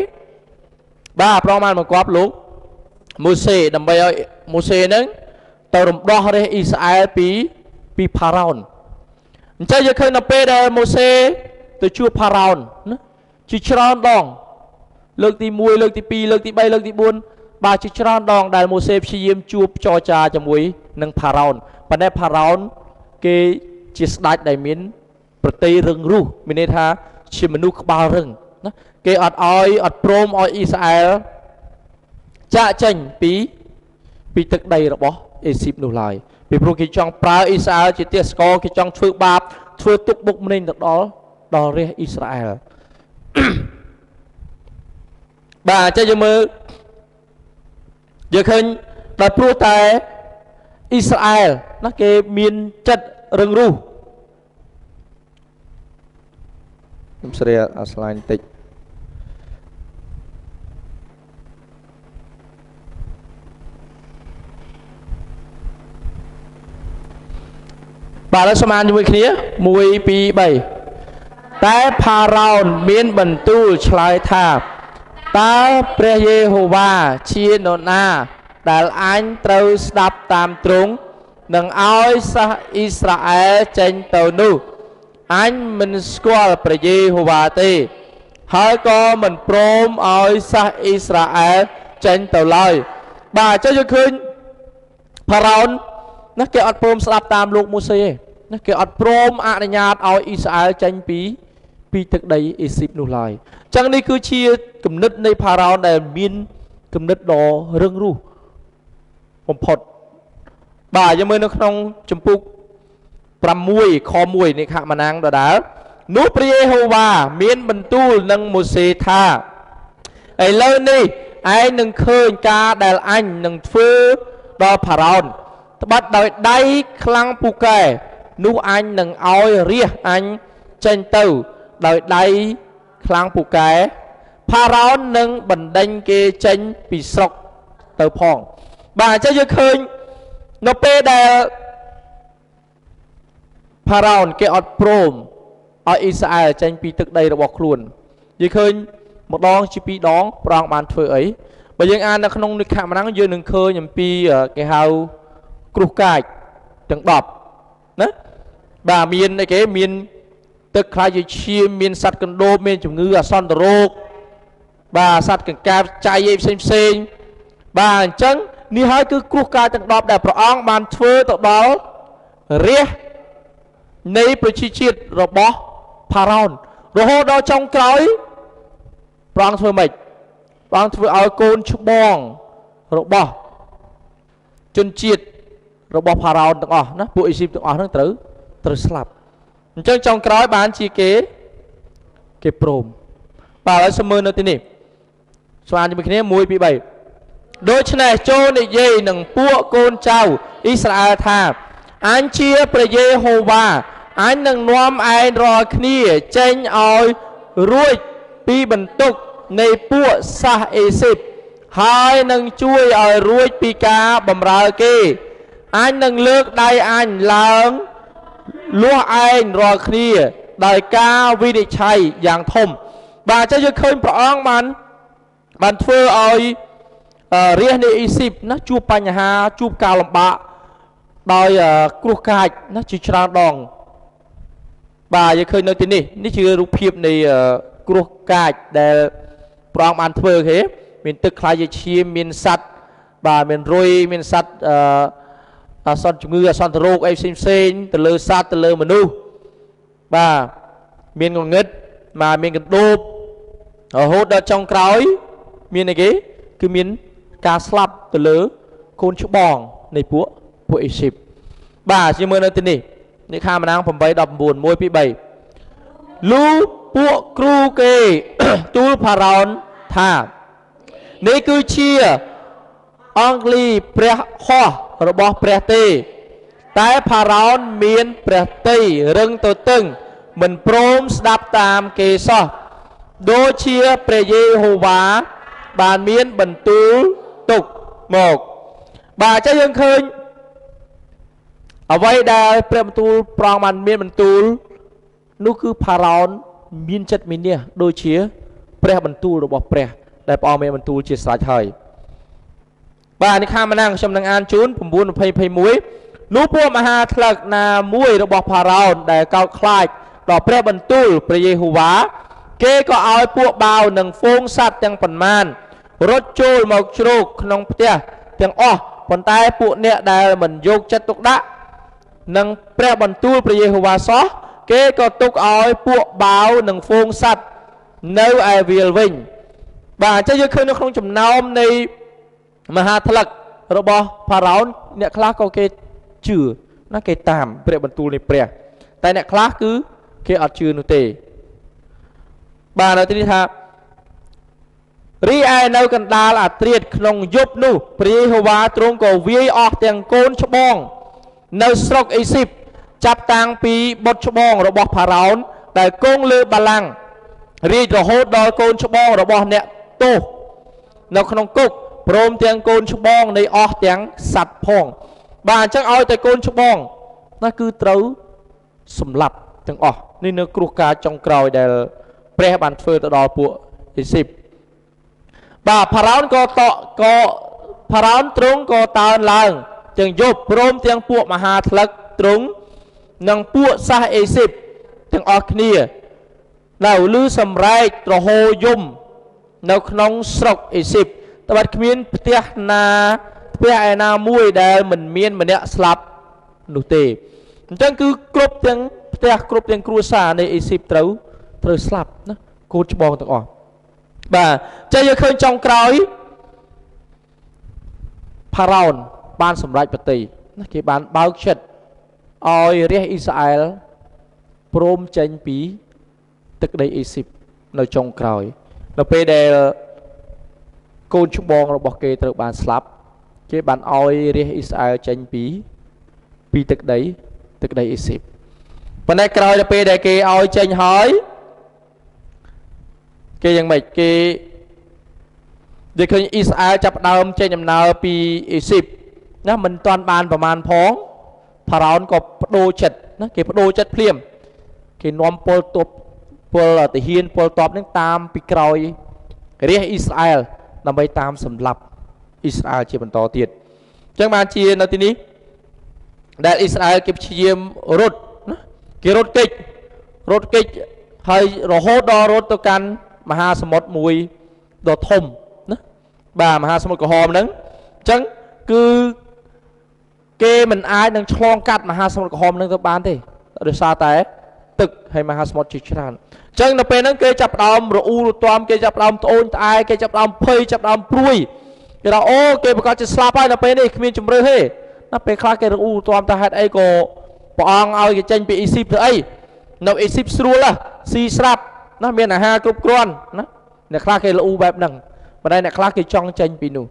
បាទព្រះអង្គបានបង្គាប់លោកម៉ូសេដើម្បីឲ្យម៉ូសេនឹងទៅរំដោះរាជអ៊ីស្រាអែលពីផារ៉ោនអញ្ចឹងយើងឃើញនៅពេលដែលម៉ូសេទៅជួបផារ៉ោនណាជាច្រើនដងលើកទី1លើកទី2លើកទី3លើកទី4បាទជាច្រើនដងដែលម៉ូសេព្យាយាមជួបចរចាជាមួយនឹងផារ៉ោនប៉ុន្តែផារ៉ោនគេជាស្ដេចដែលមានប្រតិរឹងរូសមានន័យថាជាមនុស្សក្បាលរឹងណាគេអត់ព្រមឲ្យអ៊ីស្រាអែលចាកចេញពីទឹកដីរបស់អេស៊ីបនោះឡើយពីព្រោះគេចង់ប្រើអ៊ីស្រាអែលជាទេសកលគេចង់ធ្វើបាបធ្វើទុកបុកម្នេញទៅដល់រាជអ៊ីស្រាអែលបាទអញ្ចឹងយើងមើលយើងឃើញដល់ព្រោះតែអ៊ីស្រាអែលណាគេមានចិត្តរឹងរូសខ្ញុំស្រីអាស្លាញ់តិចបាទឥឡូវសូមអានជាមួយគ្នា1 2 3តែផារ៉ោនមានបន្ទូលឆ្លើយថាតើព្រះយេហូវ៉ាជានរណាដែលអញត្រូវស្ដាប់តាមទ្រង់នឹងឲ្យសាសអ៊ីស្រាអែលចេញទៅនោះអញមិនស្គាល់ព្រះយេហូវ៉ាទេហើយក៏មិនព្រមឲ្យសាសអ៊ីស្រាអែលចេញទៅឡើយបាទអញ្ចឹងយើងឃើញផារ៉ោនណាគេអត់ព្រមស្ដាប់តាមលោកម៉ូសេទេណាគេអត់ព្រមអនុញ្ញាតឲ្យអ៊ីស្រាអែលចេញពីទឹកដីអេស៊ីបនោះឡើយអញ្ចឹងនេះគឺជាគំនិតនៃផារ៉ោនដែលមានគំនិតដ៏រឹងរូសបំផុតបាទយើងមើលនៅក្នុងចំពុក6ខ1នៃខម៉ានាំងដដែលនោះព្រះយេហូវ៉ាមានបន្ទូលនឹងម៉ូសេថាឥឡូវនេះឯងនឹងឃើញការដែលអញនឹងធ្វើដល់ផារ៉ោនត្បិតដោយដៃខ្លាំងពូកែ នោះអញនឹងឲ្យរាជអញចេញទៅដោយដៃខ្លាំងពូកែផារ៉ោននឹងបណ្ដេញគេចេញពីស្រុកទៅផងបាទអញ្ចឹងយើងឃើញនៅពេលដែលផារ៉ោនគេអត់ព្រមឲ្យអ៊ីស្រាអែលចេញពីទឹកដីរបស់ខ្លួនយើងឃើញម្ដងជាពីរដងព្រះអង្គបានធ្វើអីបើយើងអាននៅក្នុងនិខមណាំងយើងនឹងឃើញអំពីគេហៅគ្រោះកាចទាំង10ណាបាទមានអីគេមានទឹកខ្លាយជាឈាមមានសត្វកណ្ដូបមានជំងឺអាសន្នរោគបាទសត្វកង្កែបចៃឯផ្សេងបាទអញ្ចឹងនេះហើយគឺគ្រោះកាចទាំង10ដែលព្រះអង្គបានធ្វើទៅដល់រាជនៃប្រជាជាតិរបស់ផារ៉ោនរហូតដល់ចុងក្រោយព្រះអង្គធ្វើម៉េចព្រះអង្គធ្វើឲ្យកូនច្បងរបស់ជនជាតិរបស់ផារ៉ោនទាំងអស់ណាពួកអេស៊ីបទាំងអស់ហ្នឹងត្រូវស្លាប់អញ្ចឹងចុងក្រោយបានជាគេព្រមបាទហើយសូមមើលនៅទីនេះស្វានជាមួយគ្នា1 2 3ដូច្នេះចូលនិយាយនឹងពួកកូនចៅអ៊ីស្រាអែលថាអញជាព្រះយេហូវ៉ាអញនឹងនាំឯងរាល់គ្នាចេញឲ្យរួចពីបន្ទុកនៃពួកសាសអេស៊ីបហើយនឹងជួយឲ្យរួចពីការបម្រើគេអញនឹងលើកដៃអញឡើងលាស់ឯងរាល់គ្នាដោយការវិនិច្ឆ័យយ៉ាងធំបាទអញ្ចឹងយើងឃើញព្រះអង្គបានធ្វើឲ្យរាជនៃអេស៊ីបណាជួបបញ្ហាជួបការលំបាកដោយគ្រោះកាចណាជាច្រើនដងបាទយើងឃើញនៅទីនេះជារូបភាពនៃគ្រោះកាចដែលព្រះអង្គបានធ្វើគេមានទឹកខ្លាយជាឈាមមានសត្វបាទមានរុយមានសត្វអសន្នជំងឺអសន្នរោគអីផ្សេងទៅលើសត្វទៅលើមនុស្សបាទមានងងឹតបាទមានកណ្ដូបរហូតដល់ចុងក្រោយមានអីគេគឺមានការស្លាប់ទៅលើកូនច្បងនៃពួកអេស៊ីបបាទជាមើលនៅទីនេះនិខាម៉ានាំង8 19 1 2 3លូពួកគ្រូគេទូលផារ៉ោនថានេះគឺជាអង់គ្លីព្រះហស្ថរបស់ព្រះទេតែផារ៉ោនមានព្រះតីរឹងទទឹងមិនព្រមស្ដាប់តាមគេសោះដូចជាព្រះយេហូវ៉ាបានមានបន្ទូលទុកមកបាទអញ្ចឹងយើងឃើញអ្វីដែលព្រះបន្ទូលព្រះអង្គបានមានបន្ទូលនោះគឺផារ៉ោនមានចិត្តមាននេះដូចជាព្រះបន្ទូលរបស់ព្រះដែលព្រះអង្គមានបន្ទូលជាស្រេចហើយបាទនេះខាងម៉ានាំងខ្ញុំនឹងអានជូន9 20 នោះពួកមហាថ្លឹកណាមួយរបស់ផារ៉ោនដែលកោតខ្លាចដល់ព្រះបន្ទូលព្រះយេហូវ៉ាគេក៏ឲ្យពួកបាវនិងហ្វូងសត្វទាំងប៉ុន្មានរត់ចូលមកជ្រោកក្នុងផ្ទះទាំងអស់ប៉ុន្តែពួកអ្នកដែលមិនយកចិត្តទុកដាក់នឹងព្រះបន្ទូលព្រះយេហូវ៉ាសោះគេក៏ទុកឲ្យពួកបាវនិងហ្វូងសត្វនៅឯវាលវិញបាទអញ្ចឹងយើងឃើញនៅក្នុងចំណោមនៃមហាថ្លឹករបស់ផារ៉ោនអ្នកខ្លះក៏គេជឿណាគេតាមព្រះបន្ទូលនៃព្រះតែអ្នកខ្លះគឺគេអត់ជឿនោះទេបាទនៅទីនេះថារីឯនៅកណ្ដាលអាត្រៀតក្នុងយប់នោះព្រះយេហូវ៉ាទ្រង់ក៏វាយអស់ទាំងកូនច្បងនៅស្រុកអេស៊ីបចាប់តាំងពីបុត្រច្បងរបស់ផារ៉ោនដែលគង់លើបល្ល័ង្ករាជរហូតដល់កូនច្បងរបស់អ្នកទោសនៅក្នុងគុកព្រមទាំងកូនច្បងនៃអស់ទាំងសត្វផងបាទអញ្ចឹងឲ្យតែកូនច្បងណាគឺត្រូវសម្លាប់ទាំងអស់នេះនៅគ្រោះកាចចុងក្រោយដែលព្រះបានធ្វើទៅដល់ពួកអេស៊ីបបាទផារ៉ោនផារ៉ោនទ្រង់ក៏តើនឡើងទាំងយប់ព្រមទាំងពួកមហាថ្លឹកទ្រង់និងពួកសាសអេស៊ីបទាំងអស់គ្នានៅឮសម្រែកទ្រហោយំនៅក្នុងស្រុកអេស៊ីបតែបាត់គ្មានផ្ទះឯណាមួយដែលមិនមានម្នាក់ស្លាប់នោះទេអញ្ចឹងគឺគ្រប់ទាំងផ្ទះគ្រប់ទាំងគ្រួសារនៃអេស៊ីបត្រូវស្លាប់ណាកូនច្បងទាំងអស់បាទចេះយើងឃើញចុងក្រោយផារ៉ោនបានសម្រេចប្រតិណាគេបានបើកចិត្តឲ្យរាជអ៊ីស្រាអែលព្រមចេញពីទឹកដីអេស៊ីបនៅចុងក្រោយនៅពេលដែលកូនច្បងរបស់គេត្រូវបានស្លាប់គេបានឲ្យរាជអ៊ីស្រាអែលចេញពីទឹកដី ទឹកដីអេស៊ីបប៉ុន្តែក្រោយទៅពេលដែលគេឲ្យចេញហើយគេយ៉ាងម៉េចគេនិយាយឃើញអ៊ីស្រាអែលចាប់ដើមចេញដំណើរពីអេស៊ីបណាមិនទាន់បានប្រមាណផងផារ៉ោនក៏បដូរចិត្តណាគេបដូរចិត្តភ្លាមគេនាំពលទ័ពពលទាហានពលទ័ពនឹងតាមពីក្រោយរាជអ៊ីស្រាអែលដើម្បីតាមសម្លាប់អ៊ីស្រាអែលជាបន្តទៀតអញ្ចឹងបានជានៅទីនេះដែលអ៊ីស្រាអែលគេព្យាយាមរត់ណាគេរត់គេចហើយរហូតដល់រត់ទៅកាន់មហាសមុទ្រមួយដ៏ធំណាបាទមហាសមុទ្រក្រហមហ្នឹងអញ្ចឹងគឺគេមិនអាចនឹងឆ្លងកាត់មហាសមុទ្រក្រហមហ្នឹងទៅបានទេដោយសារតែទឹកហើយមហាសមុទ្រជាច្រើនអញ្ចឹងនៅពេលហ្នឹងគេចាប់ផ្ដើមរអ៊ូរទាំគេចាប់ផ្ដើមត្អូញត្អែគេចាប់ផ្ដើមភ័យចាប់ផ្ដើមព្រួយគេថាអូគេប្រកាសជាស្លាប់ហើយនៅពេលនេះគ្មានជំរឿទេណាពេលខ្លះគេរអ៊ូរទាំតែហេតុអីក៏ព្រះអង្គឲ្យគេចេញពីអេស៊ីបទៅអីនៅអេស៊ីបស្រួលស៊ីស្រាប់ណាមានអាហារគ្រប់គ្រាន់ណាអ្នកខ្លះគេរអ៊ូបែបហ្នឹងប៉ុន្តែអ្នកខ្លះគេចង់ចេញពីនោះ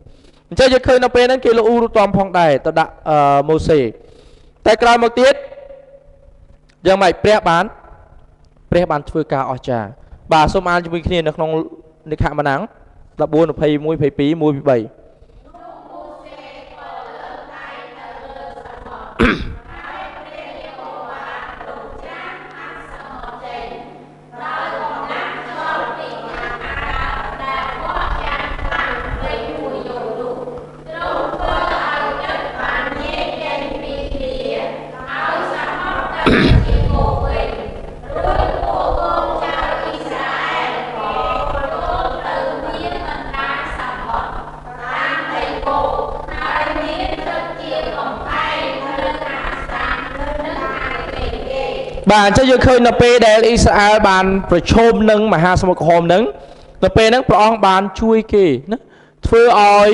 អញ្ចឹងយើងឃើញនៅពេលហ្នឹងគេរអ៊ូរទាំផងដែរទៅដាក់ម៉ូសេតែក្រោយមកទៀតយ៉ាងម៉េចព្រះបានធ្វើការអស្ចារ្យបាទសូមអានជាមួយគ្នានៅក្នុងនិខមណាំង14 21 22 1 2 3បាទអញ្ចឹងយើងឃើញនៅពេលដែលអ៊ីស្រាអែលបានប្រឈមនឹងមហាសមុទ្រក្រហមហ្នឹងនៅពេលហ្នឹងព្រះអង្គបានជួយគេណាធ្វើឲ្យ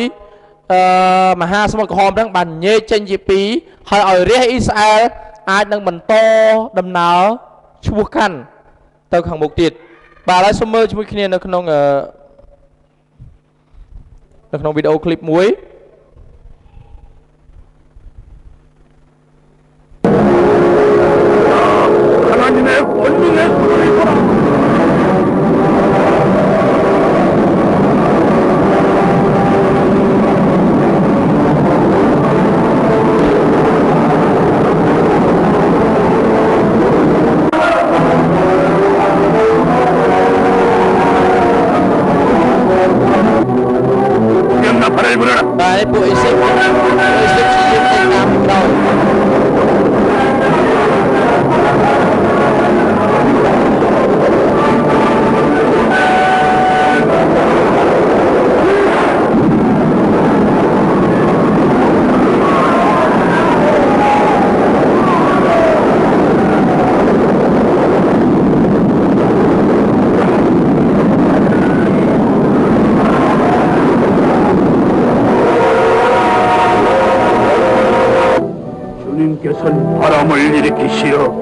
មហាសមុទ្រក្រហមហ្នឹងបានញែកចេញជាពីរហើយឲ្យរាជអ៊ីស្រាអែលអាចនឹងបន្តដំណើរឈ្មោះកាន់ទៅខាងមុខទៀតបាទឥឡូវសូមមើលជាមួយគ្នានៅក្នុងវីដេអូឃ្លីបមួយបាទពួកអេស៊ីបជាយើងទៅតាមក្រោយ바람을 일으키시어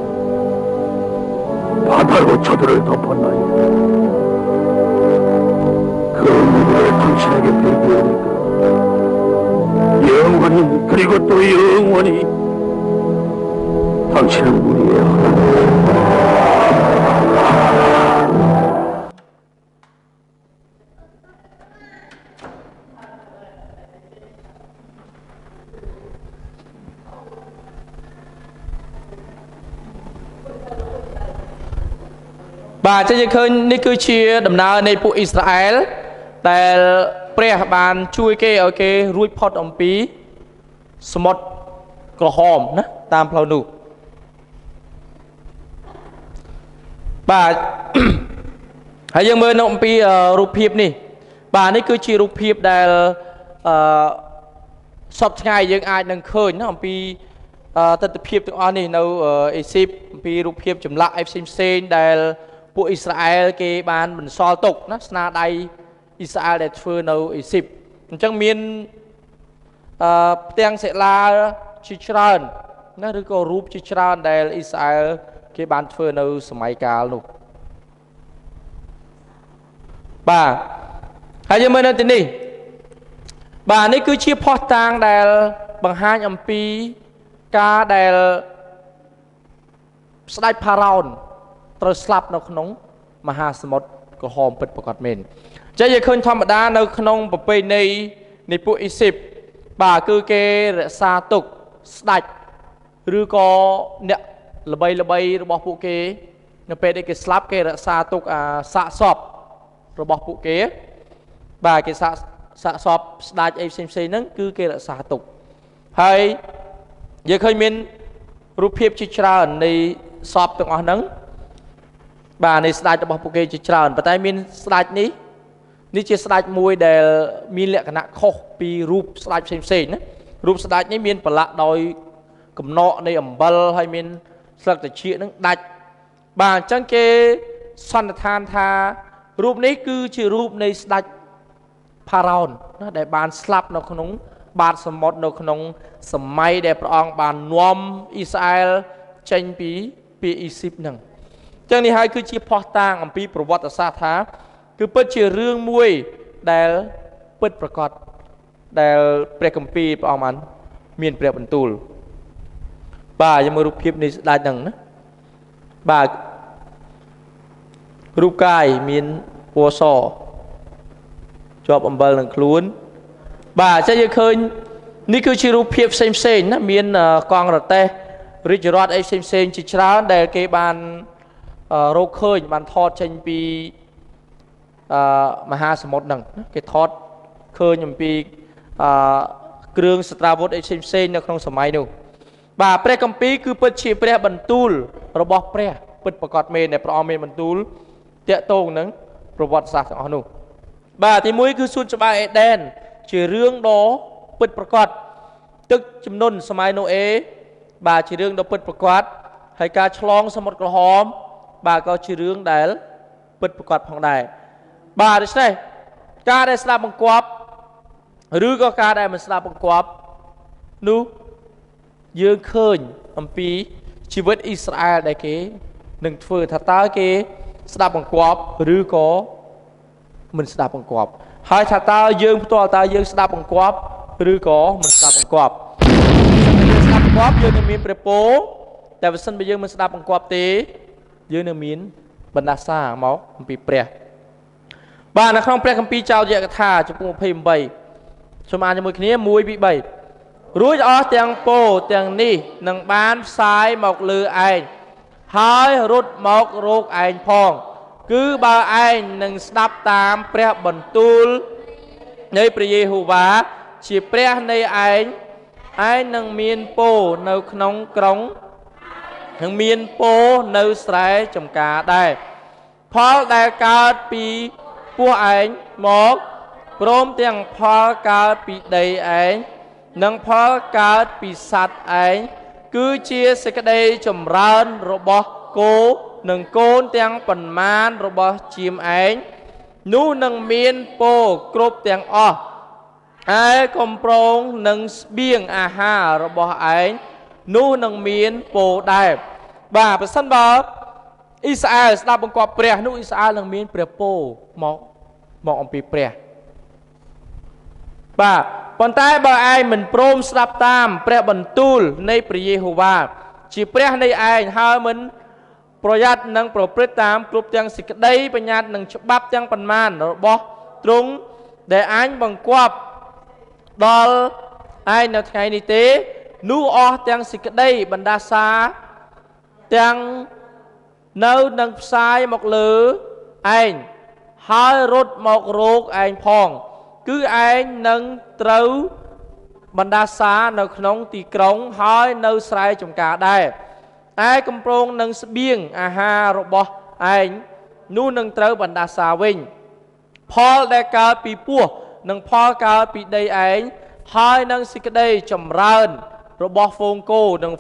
바다로 저들을 덮었나이다. 그 물을 당신에게 배부으니까 영원히 그리고 또 영원히 당신은 우리의 하나님.បាទចឹងយើងឃើញនេះគឺជាដំណើរនៃពួកអ៊ីស្រាអែលដែលព្រះបានជួយគេឲ្យគេរួចផុតអំពីសមុទ្រក្រហមណាតាមផ្លូវនោះបាទហើយយើងមើលនៅអំពីរូបភាពនេះបាទនេះគឺជារូបភាពដែលសពថ្ងៃយើងអាចនឹងឃើញណាអំពីទស្សនវិជ្ជាទាំងអស់នេះនៅអេស៊ីបអំពីរូបភាពចម្លាក់ឯផ្សេងដែលពួកអ៊ីស្រាអែលគេបានបន្សល់ទុកណាស្នាដៃអ៊ីស្រាអែលដែលធ្វើនៅអេស៊ីបអញ្ចឹងមានផ្ទាំងសិលាជាច្រើនណាឬក៏រូបជាច្រើនដែលអ៊ីស្រាអែលគេបានធ្វើនៅសម័យកាលនោះបាទហើយយើងមើលនៅទីនេះបាទនេះគឺជាភស្តុតាងដែលបង្ហាញអំពីការដែល ស្ដេចផារ៉ោនត្រូវស្លាប់នៅក្នុងមហាសមុទ្រក្រហមពិតប្រាកដមែនចឹងយើងឃើញធម្មតានៅក្នុងប្រពៃណីនៃពួកអ៊ីស៊ីបបាទគឺគេរក្សាទុកស្ដេចឬក៏អ្នកល្បីរបស់ពួកគេនៅពេលដែលគេស្លាប់គេរក្សាទុកសាកសពរបស់ពួកគេបាទគេសាកសពស្ដេចអីផ្សេងហ្នឹងគឺគេរក្សាទុកហើយយើងឃើញមានរូបភាពជាច្រើននៃសពទាំងអស់ហ្នឹងបាទនៃស្ដេចរបស់ពួកគេជាច្រើនប៉ុន្តែមានស្ដេចនេះជាស្ដេចមួយដែលមានលក្ខណៈខុសពីរូបស្ដេចផ្សេងណារូបស្ដេចនេះមានប្រឡាក់ដោយកំណកនៃអំបិលហើយមានស្លឹកត្រចៀកហ្នឹងដាច់បាទអញ្ចឹងគេសន្និដ្ឋានថារូបនេះគឺជារូបនៃស្ដេចផារ៉ោនណាដែលបានស្លាប់នៅក្នុងបាតសមុទ្រនៅក្នុងសម័យដែលព្រះអង្គបាននាំអ៊ីស្រាអែលចេញពីអ៊ីស៊ីបហ្នឹងចឹងនេះហើយគឺជាភស្តុតាងអំពីប្រវត្តិសាស្ត្រថាគឺពិតជារឿងមួយដែលពិតប្រាកដដែលព្រះគម្ពីរព្រះអង្គបានមានព្រះបន្ទូលបាទយើងមើលរូបភាពនេះស្ដេចហ្នឹងណាបាទរូបកាយមានពណ៌សជាប់អំបិលនឹងខ្លួនបាទអញ្ចឹងយើងឃើញនេះគឺជារូបភាពផ្សេងណាមានកងរទេះរាជរដ្ឋអីផ្សេងជាច្រើនដែលគេបានរកឃើញបានថតចេញពីមហាសមុទ្រហ្នឹងគេថតឃើញអំពីគ្រឿងសត្រាវុធអីផ្សេងនៅក្នុងសម័យនោះបាទព្រះគម្ពីរគឺពិតជាព្រះបន្ទូលរបស់ព្រះពិតប្រាកដមែនដែលព្រះអង្គមានបន្ទូលតាក់ទងនឹងប្រវត្តិសាស្ត្រទាំងអស់នោះបាទទី1គឺសួនច្បារអេដេនជារឿងដ៏ពិតប្រាកដទឹកជំនន់សម័យណូអេបាទជារឿងដ៏ពិតប្រាកដហើយការឆ្លងសមុទ្រក្រហមបាទក៏ជារឿងដែលពិតប្រាកដផងដែរបាទដូច្នេះការដែលស្ដាប់បង្គាប់ឬក៏ការដែលមិនស្ដាប់បង្គាប់នោះយើងឃើញអំពីជីវិតអ៊ីស្រាអែលដែលគេនឹងធ្វើថាតើគេស្ដាប់បង្គាប់ឬក៏មិនស្ដាប់បង្គាប់ហើយថាតើយើងផ្ទាល់តើយើងស្ដាប់បង្គាប់ឬក៏មិនស្ដាប់បង្គាប់យើងស្ដាប់បង្គាប់យើងនឹងមានព្រះពរតែបើសិនបើយើងមិនស្ដាប់បង្គាប់ទេយើងនឹងមានបណ្ដាសាមកអំពីព្រះបាទនៅក្នុងព្រះគម្ពីរចោទយកថាចំពោះ28សូមអានជាមួយគ្នា1 2 3រួចអស់ទាំងពោទាំងនេះនឹងបានផ្សាយមកលើឯងហើយរត់មករកឯងផងគឺបើឯងនឹងស្ដាប់តាមព្រះបន្ទូលនៃព្រះយេហូវ៉ាជាព្រះនៃឯងនឹងមានពោនៅក្នុងក្រុងនឹងមានពោនៅស្រែចម្ការដែរផលដែលកើតពីពោះឯងមកព្រមទាំងផលកើតពីដីឯងនិងផលកើតពីសត្វឯងគឺជាសេចក្តីចម្រើនរបស់គោនិងកូនទាំងប៉ុន្មានរបស់ជាមឯងនោះនឹងមានពោគ្រប់ទាំងអស់ឯកំប្រងនឹងស្បៀងអាហាររបស់ឯងនោះនឹងមានពោដែរបាទប្រសិនបើអ៊ីស្រាអែលស្ដាប់បង្គាប់ព្រះនោះអ៊ីស្រាអែលនឹងមានព្រះពោមកអំពីព្រះបាទប៉ុន្តែបើឯងមិនព្រមស្ដាប់តាមព្រះបន្ទូលនៃព្រះយេហូវ៉ាជាព្រះនៃឯងហើយមិនប្រយ័ត្ននឹងប្រព្រឹត្តតាមគ្រប់ទាំងសេចក្តីបញ្ញត្តិនិងច្បាប់ទាំងប៉ុន្មានរបស់ទ្រង់ដែលអញបង្គាប់ដល់ឯងនៅថ្ងៃនេះទេនោះអស់ទាំងសេចក្តីបណ្ដាសាទាំងនៅនឹងផ្សាយមកលើឯងហើយរត់មករកឯងផងគឺឯងនឹងត្រូវបណ្ដាសានៅក្នុងទីក្រុងហើយនៅស្រែចម្ការដែរឯកំប្រងនឹងស្បៀងអាហាររបស់ឯងនោះនឹងត្រូវបណ្ដាសាវិញផលដែលកើតពីពោះនិងផលកើតពីដីឯងហើយនឹងសេចក្តីចម្រើនរបស់ហ្វូងគោនិង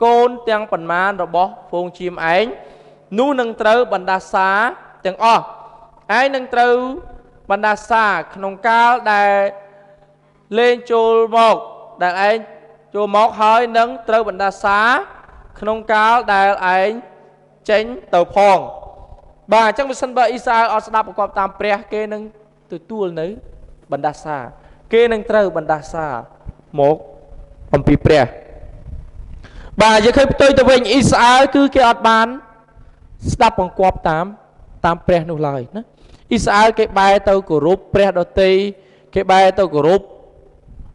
កូនទាំងប៉ុន្មានរបស់ហ្វូងជាមឯងនោះនឹងត្រូវបណ្ដាសាទាំងអស់ឯងនឹងត្រូវបណ្ដាសាក្នុងកាលដែលលេងចូលមកដែលឯងចូលមកហើយនឹងត្រូវបណ្ដាសាក្នុងកាលដែលឯងចេញទៅផងបាទអញ្ចឹងបើសិនបើអ៊ីស្រាអែលអត់ស្ដាប់ប្រកបតាមព្រះគេនឹងទទួលនៅបណ្ដាសាគេនឹងត្រូវបណ្ដាសាមកអំពីព្រះ bà giờ khơi tôi tớiវិញIsrael cứ cái ọt bàn đáp bằng quạt tam pre nụ lời đó Israel cái bài tàu của rúp pre đô tây cái bài tàu của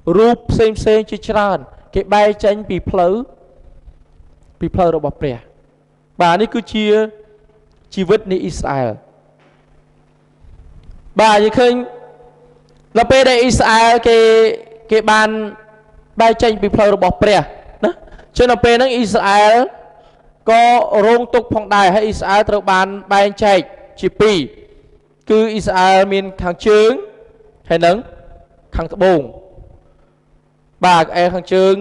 rúp xem chỉ tràn cái bài tranh bị phơi rồi bỏ pre bà này cứ chia chi vết ní Israel bà giờ khơi là pe đây Israel cái bàn bài tranh bị phơi rồi bỏ pre đó cho nên pe nó Israel có rong tục phong đài hay Israelត្រូវបានបែងចែកជាពីរគឺ Israel មានខាងជើងហើយនឹងខាងត្បូងបាទឯខាងជើង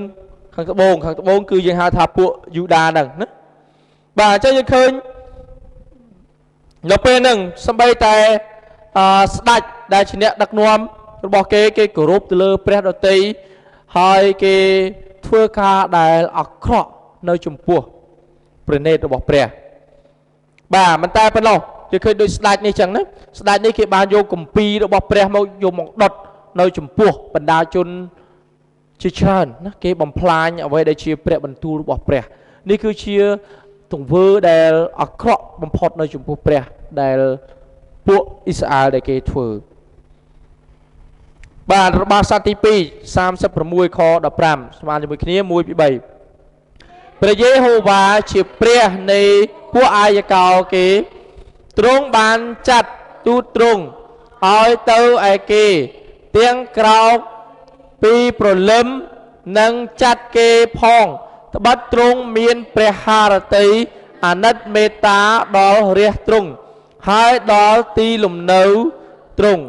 ខាងត្បូងគឺយើងហៅថាពួកយូដាហ្នឹងណាបាទអញ្ចឹងយើងឃើញនៅពេលហ្នឹងសម្បីតែស្ដេចដែលជាអ្នកដឹកនាំរបស់គេគោរពទៅលើព្រះដតីហើយគេធ្វើការដែលអាក្រក់នៅចំពោះព្រះនេតរបស់ព្រះបាទមិនតែប៉ុណ្ណោះគេឃើញដូចស្ដេចនេះចឹងណាស្ដេចនេះគេបានយកគម្ពីររបស់ព្រះមកយកមកដុតនៅចំពោះបណ្ដាជនជាច្រើនណាគេបំផ្លាញអ្វីដែលជាព្រះបន្ទូលរបស់ព្រះនេះគឺជាទង្វើដែលអាក្រក់បំផុតនៅចំពោះព្រះដែលពួកអ៊ីស្រាអែលដែលគេធ្វើបាទរបស់សត្វទី2 36 ខ 15ស្មើជាមួយគ្នា1 ពី 3ព្រះយេហូវ៉ាជាព្រះនៃពួកអាយកោគេទ្រង់បានចាត់ទូតទ្រង់ឲ្យទៅឯគេទាំងក្រោកពីព្រលឹមនិងចាត់គេផងត្បិតទ្រង់មានព្រះハរតីអាណិតមេត្តាដល់រះទ្រង់ហើយដល់ទីលំនៅទ្រង់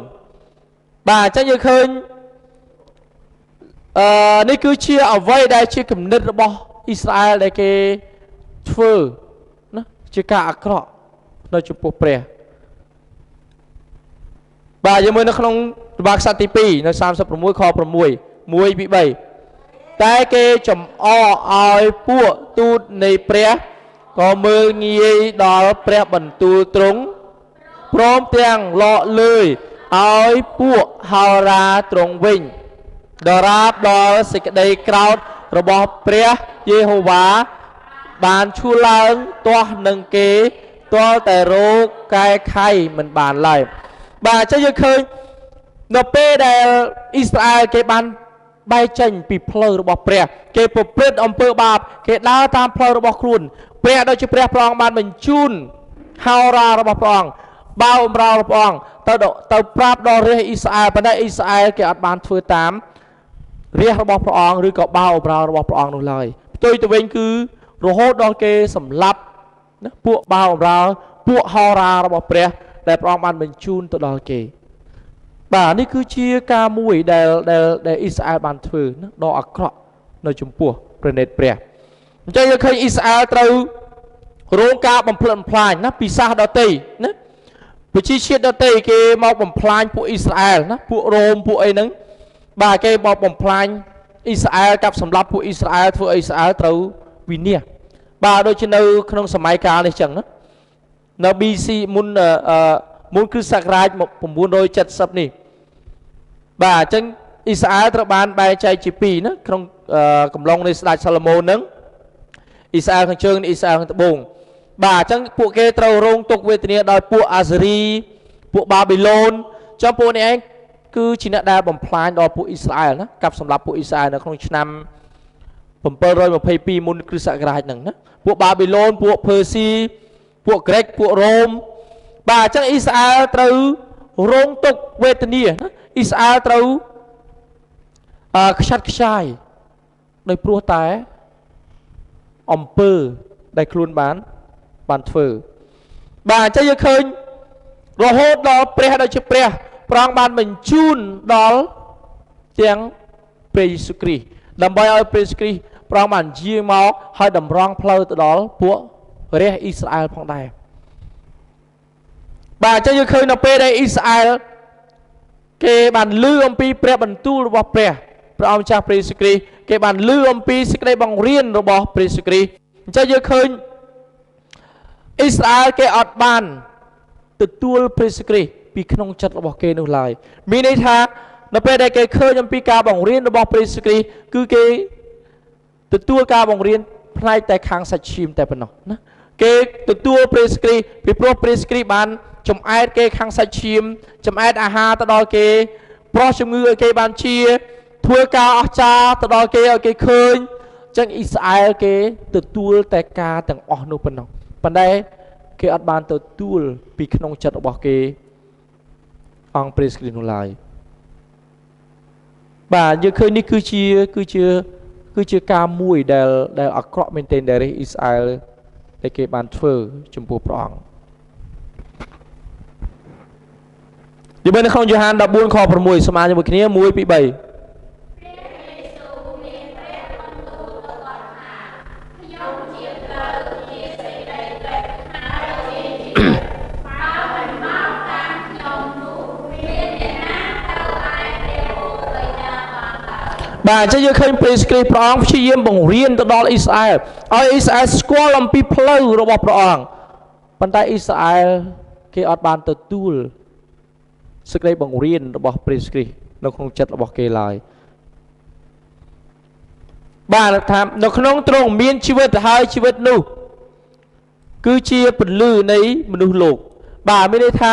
បាទអញ្ចឹងយើងឃើញនេះគឺជាអ្វីដែលជាគំនិតរបស់អ៊ីស្រាអែលដែលគេធ្វើណាជាការអាក្រក់នៅចំពោះព្រះបាទយើងមើលនៅក្នុងរបស់ខ្សត្រទី2នៅ36 ខ 6 1 ពី 3តែគេចំអកឲ្យពួកទូតនៃព្រះក៏មើលងាយដល់ព្រះបន្ទូលទ្រង់ព្រមទាំងលក់លើយឲ្យពួកហោរាទ្រង់វិញដរាបដល់សេចក្តីក្រោធរបស់ព្រះយេហូវ៉ាបានឈួរឡើងទាស់នឹងគេទាល់តែរោគកែខៃមិនបានឡើយបាទអញ្ចឹងយើងឃើញនៅពេលដែលអ៊ីស្រាអែលគេបានបែកចេញពីផ្លូវរបស់ព្រះគេប្រព្រឹត្តអំពើបាបគេដើរតាមផ្លូវរបស់ខ្លួនព្រះដូចជាព្រះព្រះអង្គបានបញ្ជូនហោរារបស់ព្រះអង្គបាវអំរោរបស់ព្រះអង្គទៅប្រាប់ដល់រាជអ៊ីស្រាអែលប៉ុន្តែអ៊ីស្រាអែលគេអត់បានធ្វើតាមរាជរបស់ព្រះអង្គឬក៏បាវអំរោរបស់ព្រះអង្គនោះឡើយផ្ទុយទៅវិញគឺរហូតដល់គេសម្លាប់ណាពួកបាវអំរោពួកហោរារបស់ព្រះដែលព្រះអង្គបានបញ្ជូនទៅដល់គេបាទនេះគឺជាការមួយដែលអ៊ីស្រាអែលបានធ្វើណាដ៏អាក្រក់នៅចំពោះព្រះនេតព្រះអញ្ចឹងយើងឃើញអ៊ីស្រាអែលត្រូវរងការបំផ្លិចបំផ្លាញណាពីសាសដទៃណាប្រជាជាតិដទៃគេមកបំផ្លាញពួកអ៊ីស្រាអែលណាពួករ៉ូមពួកអីហ្នឹងបាទគេមកបំផ្លាញអ៊ីស្រាអែលកាប់សម្លាប់ពួកអ៊ីស្រាអែលធ្វើអ៊ីស្រាអែលត្រូវវិនាសបាទដូចជានៅក្នុងសម័យកាលនេះចឹងណានៅ BC មុនគ្រិស្តសករាជ970នេះបាទអញ្ចឹងអ៊ីស្រាអែលត្រូវបានបែងចែកជាពីរណាក្នុងកំឡុងនៃស្ដេចសាឡូមោនហ្នឹងអ៊ីស្រាអែលខាងជើងនិងអ៊ីស្រាអែលខាងត្បូងបាទអញ្ចឹងពួកគេត្រូវរងទុក្ខវេទនាដោយពួកអាសេរីពួកបាប៊ីឡូនចំពួកនេះឯងគឺជាអ្នកដែលបំផ្លាញដល់ពួកអ៊ីស្រាអែលណាកាប់សម្លាប់ពួកអ៊ីស្រាអែលនៅក្នុងឆ្នាំ722មុនគ្រិស្តសករាជហ្នឹងណាពួកបាប៊ីឡូនពួកភើស៊ីពួកក្រិកពួករ៉ូមបាទអញ្ចឹងអ៊ីស្រាអែលត្រូវរងទុក្ខវេទនាណាអ៊ីស្រាអែលត្រូវខ្ចាត់ខ្ចាយដោយព្រោះតែអំពើដែលខ្លួនបានធ្វើបាទអញ្ចឹងយើងឃើញរហូតដល់ព្រះដូចជាព្រះព្រះអង្គបានបញ្ជូនដល់ទាំងព្រះយេស៊ូវគ្រីស្ទដើម្បីឲ្យព្រះយេស៊ូវគ្រីស្ទព្រះអង្គបានយាងមកហើយតម្រង់ផ្លូវទៅដល់ពួករាជអ៊ីស្រាអែលផងដែរបាទអញ្ចឹងយើងឃើញនៅពេលដែលអ៊ីស្រាអែលគេបានលឺអំពីព្រះបន្ទូលរបស់ព្រះអង្គម្ចាស់ព្រះយេស៊ូវគ្រីស្ទគេបានលឺអំពីសេចក្តីបង្រៀនរបស់ព្រះយេស៊ូវគ្រីស្ទអញ្ចឹងយើងឃើញអ៊ីស្រាអែលគេអត់បានទទួលព្រះយេស៊ូវគ្រីស្ទពីក្នុងចិត្តរបស់គេនោះឡើយមានន័យថានៅពេលដែលគេឃើញអំពីការបង្រៀនរបស់ព្រះយេស៊ូវគ្រីស្ទគឺគេទទួលការបង្រៀន ផ្នែកតែខាងសាច់ឈាមតែប៉ុណ្ណោះណាគេទទួលព្រះគ្រីស្ទពីព្រោះព្រះគ្រីស្ទបានចំអែតគេខាងសាច់ឈាមចំអែតអាហារទៅដល់គេប្រោះជំងឺឲ្យគេបានជាធ្វើការអស្ចារ្យទៅដល់គេឲ្យគេឃើញចឹងអ៊ីស្រាអែលគេទទួលតែការទាំងអស់នោះប៉ុណ្ណោះប៉ុន្តែគេអត់បានទទួលពីក្នុងចិត្តរបស់គេអង្គព្រះគ្រីស្ទនោះឡើយបាទយើងឃើញនេះគឺជាការមួយដែលអាក្រក់មែនទែនដែលអ៊ីស្រាអែលដែលគេបានធ្វើចំពោះព្រះអង្គទី3នៅក្នុងយ៉ូហាន14ខ6ស្មើជាមួយគ្នា1 2 3បាទអញ្ចឹងយើងឃើញព្រះគ្រីស្ទព្រះអង្គព្យាយាមបង្រៀនទៅដល់អ៊ីស្រាអែលឲ្យអ៊ីស្រាអែលស្គាល់អំពីផ្លូវរបស់ព្រះអង្គប៉ុន្តែអ៊ីស្រាអែលគេអត់បានទទួលសេចក្តីបង្រៀនរបស់ព្រះគ្រីស្ទនៅក្នុងចិត្តរបស់គេឡើយបាទថានៅក្នុងទ្រង់មានជីវិតហើយជីវិតនោះគឺជាពន្លឺនៃមនុស្សលោកបាទមានន័យថា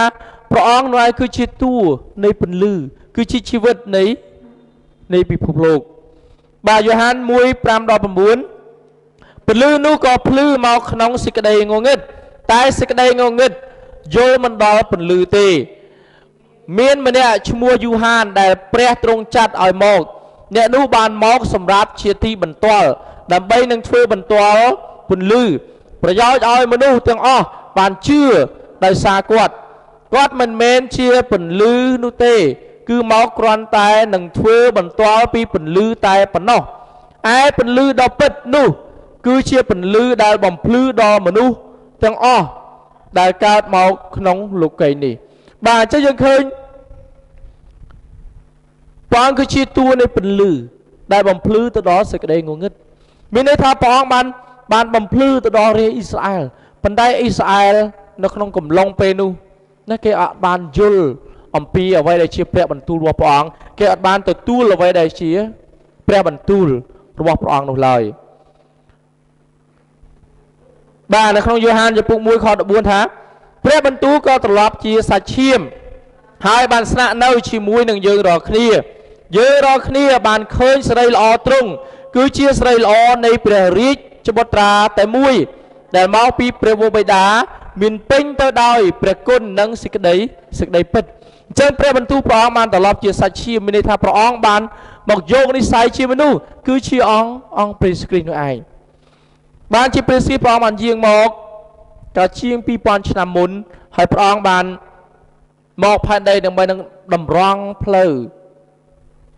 ព្រះអង្គនោះគឺជាតួនៃពន្លឺគឺជាជីវិតនៃពិភពលោកបាទយ៉ូហាន1:5-9ពន្លឺនោះក៏ភ្លឺមកក្នុងសេចក្តីងងឹតតែសេចក្តីងងឹតយល់មិនដល់ពន្លឺទេមានម្នាក់ឈ្មោះយូហានដែលព្រះទ្រង់ចាត់ឲ្យមកអ្នកនោះបានមកសម្រាប់ជាទីបន្ទាល់ដើម្បីនឹងធ្វើបន្ទាល់ពន្លឺប្រយោជន៍ឲ្យមនុស្សទាំងអស់បានជឿដោយសារគាត់មិនមែនជាពន្លឺនោះទេគឺមកគ្រាន់តែនឹងធ្វើបន្ទាល់ពីពន្លឺតែប៉ុណ្ណោះឯពន្លឺដ៏ពិតនោះគឺជាពន្លឺដែលបំភ្លឺដល់មនុស្សទាំងអស់ដែលកើតមកក្នុងលោកីយ៍នេះបាទអញ្ចឹងយើងឃើញព្រះអង្គគឺជាតួនៃពន្លឺដែលបំភ្លឺទៅដល់សេចក្តីងងឹតមានន័យថាព្រះអង្គបានបំភ្លឺទៅដល់រាជអ៊ីស្រាអែលប៉ុន្តែអ៊ីស្រាអែលនៅក្នុងកំឡុងពេលនោះណាគេអត់បានយល់អំពីអ្វីដែលជាព្រះបន្ទូលរបស់ព្រះអង្គគេអត់បានទទួលអ្វីដែលជាព្រះបន្ទូលរបស់ព្រះអង្គនោះឡើយបាទនៅក្នុងយ៉ូហានចំពុក1ខ14ថាព្រះបន្ទូលក៏ត្រឡប់ជាសាច់ឈាមហើយបានស្នាក់នៅជាមួយនឹងយើងរាល់គ្នាបានឃើញសេរីល្អទ្រង់គឺជាសេរីល្អនៃព្រះរាជបុត្រាតែមួយដែលមកពីព្រះវរបិតាមានពេញទៅដោយព្រះគុណនិងសេចក្តីពិតអញ្ចឹងព្រះបន្ទូលព្រះអង្គបានត្រឡប់ជាសាច់ឈាមមានន័យថាព្រះអង្គបានមកយកនិស្ស័យជាមនុស្សគឺជាអង្គព្រះគ្រីស្ទនោះឯងបានជាព្រះគ្រីស្ទព្រះអង្គបានយាងមកកាលជាង 2000 ឆ្នាំមុនហើយព្រះអង្គបានមកផែនដីដើម្បីនឹងតម្រង់ផ្លូវ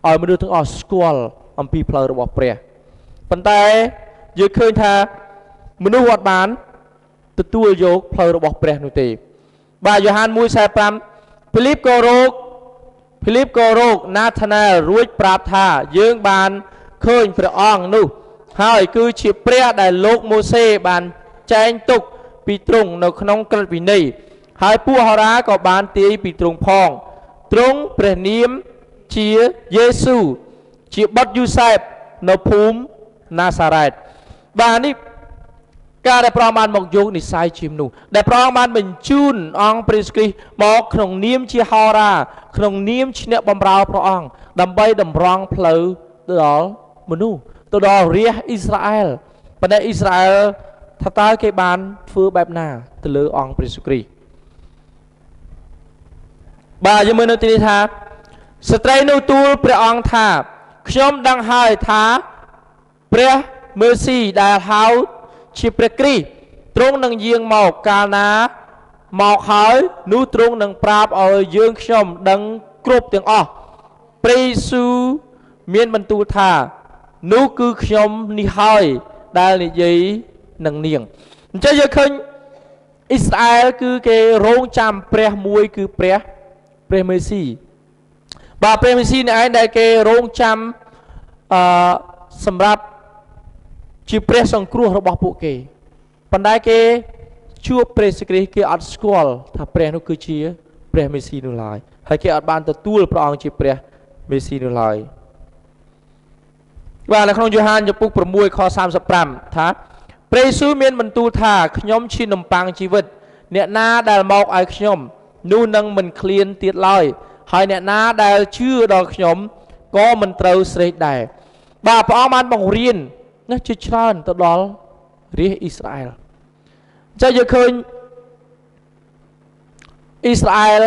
ឲ្យមនុស្សទាំងអស់ស្គាល់អំពីផ្លូវរបស់ព្រះប៉ុន្តែយើងឃើញថាមនុស្សអត់បានទទួលយកផ្លូវរបស់ព្រះនោះទេបាទយ៉ូហាន 1:45 ភីលីបក៏រកណាថាណែលរួចប្រាប់ថាយើងបានឃើញព្រះអង្គនោះហើយគឺជាព្រះដែលលោកម៉ូសេបានចែងទុកពីទ្រង់នៅក្នុងក្រឹតវិន័យហើយពួកហោរាក៏បានទាយពីទ្រង់ផងទ្រង់ព្រះនាមជាយេស៊ូជាបុត្រយូសែបនៅភូមិណាសារ៉េតបាទនេះការដែលព្រះអង្គបានមកយកនិស្ស័យជាមនុស្សដែលព្រះអង្គបានបញ្ជូនអង្គព្រះគ្រីស្ទមកក្នុងនាមជាហោរាក្នុងនាមជាអ្នកបម្រើព្រះអង្គដើម្បីតម្រង់ផ្លូវទៅដល់មនុស្សទៅដល់រាជអ៊ីស្រាអែលប៉ុន្តែអ៊ីស្រាអែលថាតើគេបានធ្វើបែបណាទៅលើអង្គព្រះគ្រីស្ទបាទយើងមើលនៅទីនេះថាស្ត្រីនោះទូលព្រះអង្គថាខ្ញុំដឹងហើយថាព្រះមេស៊ីដែលហៅជាព្រះគ្រីស្ទទ្រង់នឹងយាងមកកាលណាមកហើយនោះទ្រង់នឹងប្រាប់ឲ្យយើងខ្ញុំដឹងគ្រប់ទាំងអស់ព្រះយេស៊ូវមានបន្ទូលថានោះគឺខ្ញុំនេះហើយដែលនិយាយនឹងនាងអញ្ចឹងយើងឃើញអ៊ីស្រាអែលគឺគេរងចាំព្រះមួយគឺព្រះមេស៊ីបាទព្រះមេស៊ីនេះឯងដែលគេរងចាំសម្រាប់ជាព្រះសង្គ្រោះរបស់ពួកគេប៉ុន្តែគេជួបព្រះគ្រីស្ទគេអត់ស្គាល់ថាព្រះនោះគឺជាព្រះមេស៊ីនោះឡើយហើយគេអត់បានទទួលព្រះអង្គជាព្រះមេស៊ីនោះឡើយបាទនៅក្នុងយ៉ូហានចំពុក6ខ35ថា ព្រះយេស៊ូវមានបន្ទូលថាខ្ញុំជានំប៉័ងជីវិតអ្នកណាដែលមកឲ្យខ្ញុំនោះនឹងមិនឃ្លានទៀតឡើយហើយអ្នកណាដែលជឿដល់ខ្ញុំក៏មិនត្រូវស្រេកដែរបាទព្រះអង្គបានបង្រៀនណាជាច្រើនទៅដល់រាជអ៊ីស្រាអែលចឹងយើងឃើញអ៊ីស្រាអែល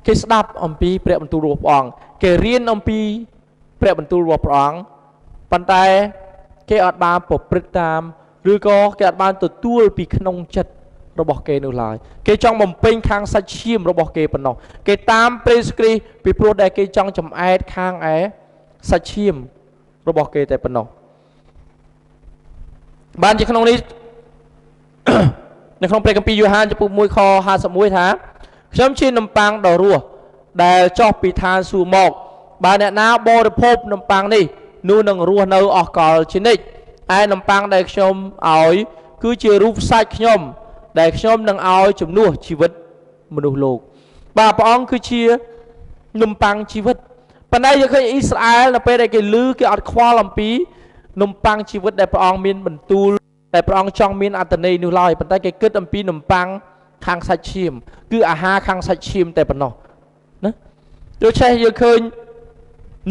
គេស្ដាប់អំពីព្រះបន្ទូលរបស់ព្រះអង្គគេរៀនអំពីព្រះបន្ទូលរបស់ព្រះអង្គប៉ុន្តែគេអត់បានប្រព្រឹត្តតាមឬក៏គេអត់បានទទួលពីក្នុងចិត្តរបស់គេនោះឡើយគេចង់បំពេញខាងសាច់ឈាមរបស់គេប៉ុណ្ណោះគេតាមព្រះយេស៊ូវគ្រីស្ទពីព្រោះតែគេចង់ចំអែតខាងឯសាច់ឈាមរបស់គេតែប៉ុណ្ណោះបានជាក្នុងនេះ នៅក្នុងព្រះគម្ពីរយូហានចំពុក1ខ51ថាខ្ញុំជានំប៉័ងដ៏រស់ដែលចុះពីឋានសួគ៌មកបើអ្នកណាបរិភោគនំប៉័ងនេះនោះនឹងរស់នៅអស់កលជានិច្ចឯនំប៉័ងដែលខ្ញុំឲ្យគឺជារូបសាច់ខ្ញុំដែលខ្ញុំនឹងឲ្យជំនួសជីវិតមនុស្សលោកបាទព្រះអង្គគឺជានំប៉័ងជីវិតប៉ុន្តែយើងឃើញអ៊ីស្រាអែលនៅពេលដែលគេឮគេអត់ខ្វល់អំពីនំប៉័ងជីវិតដែលព្រះអង្គមានបន្ទូលតែព្រះអង្គចង់មានអត្តន័យនោះឡើយប៉ុន្តែគេគិតអំពីនំប៉័ងខាងសាច់ឈាមគឺអាហារខាងសាច់ឈាមតែប៉ុណ្ណោះណាដូច្នេះយើងឃើញ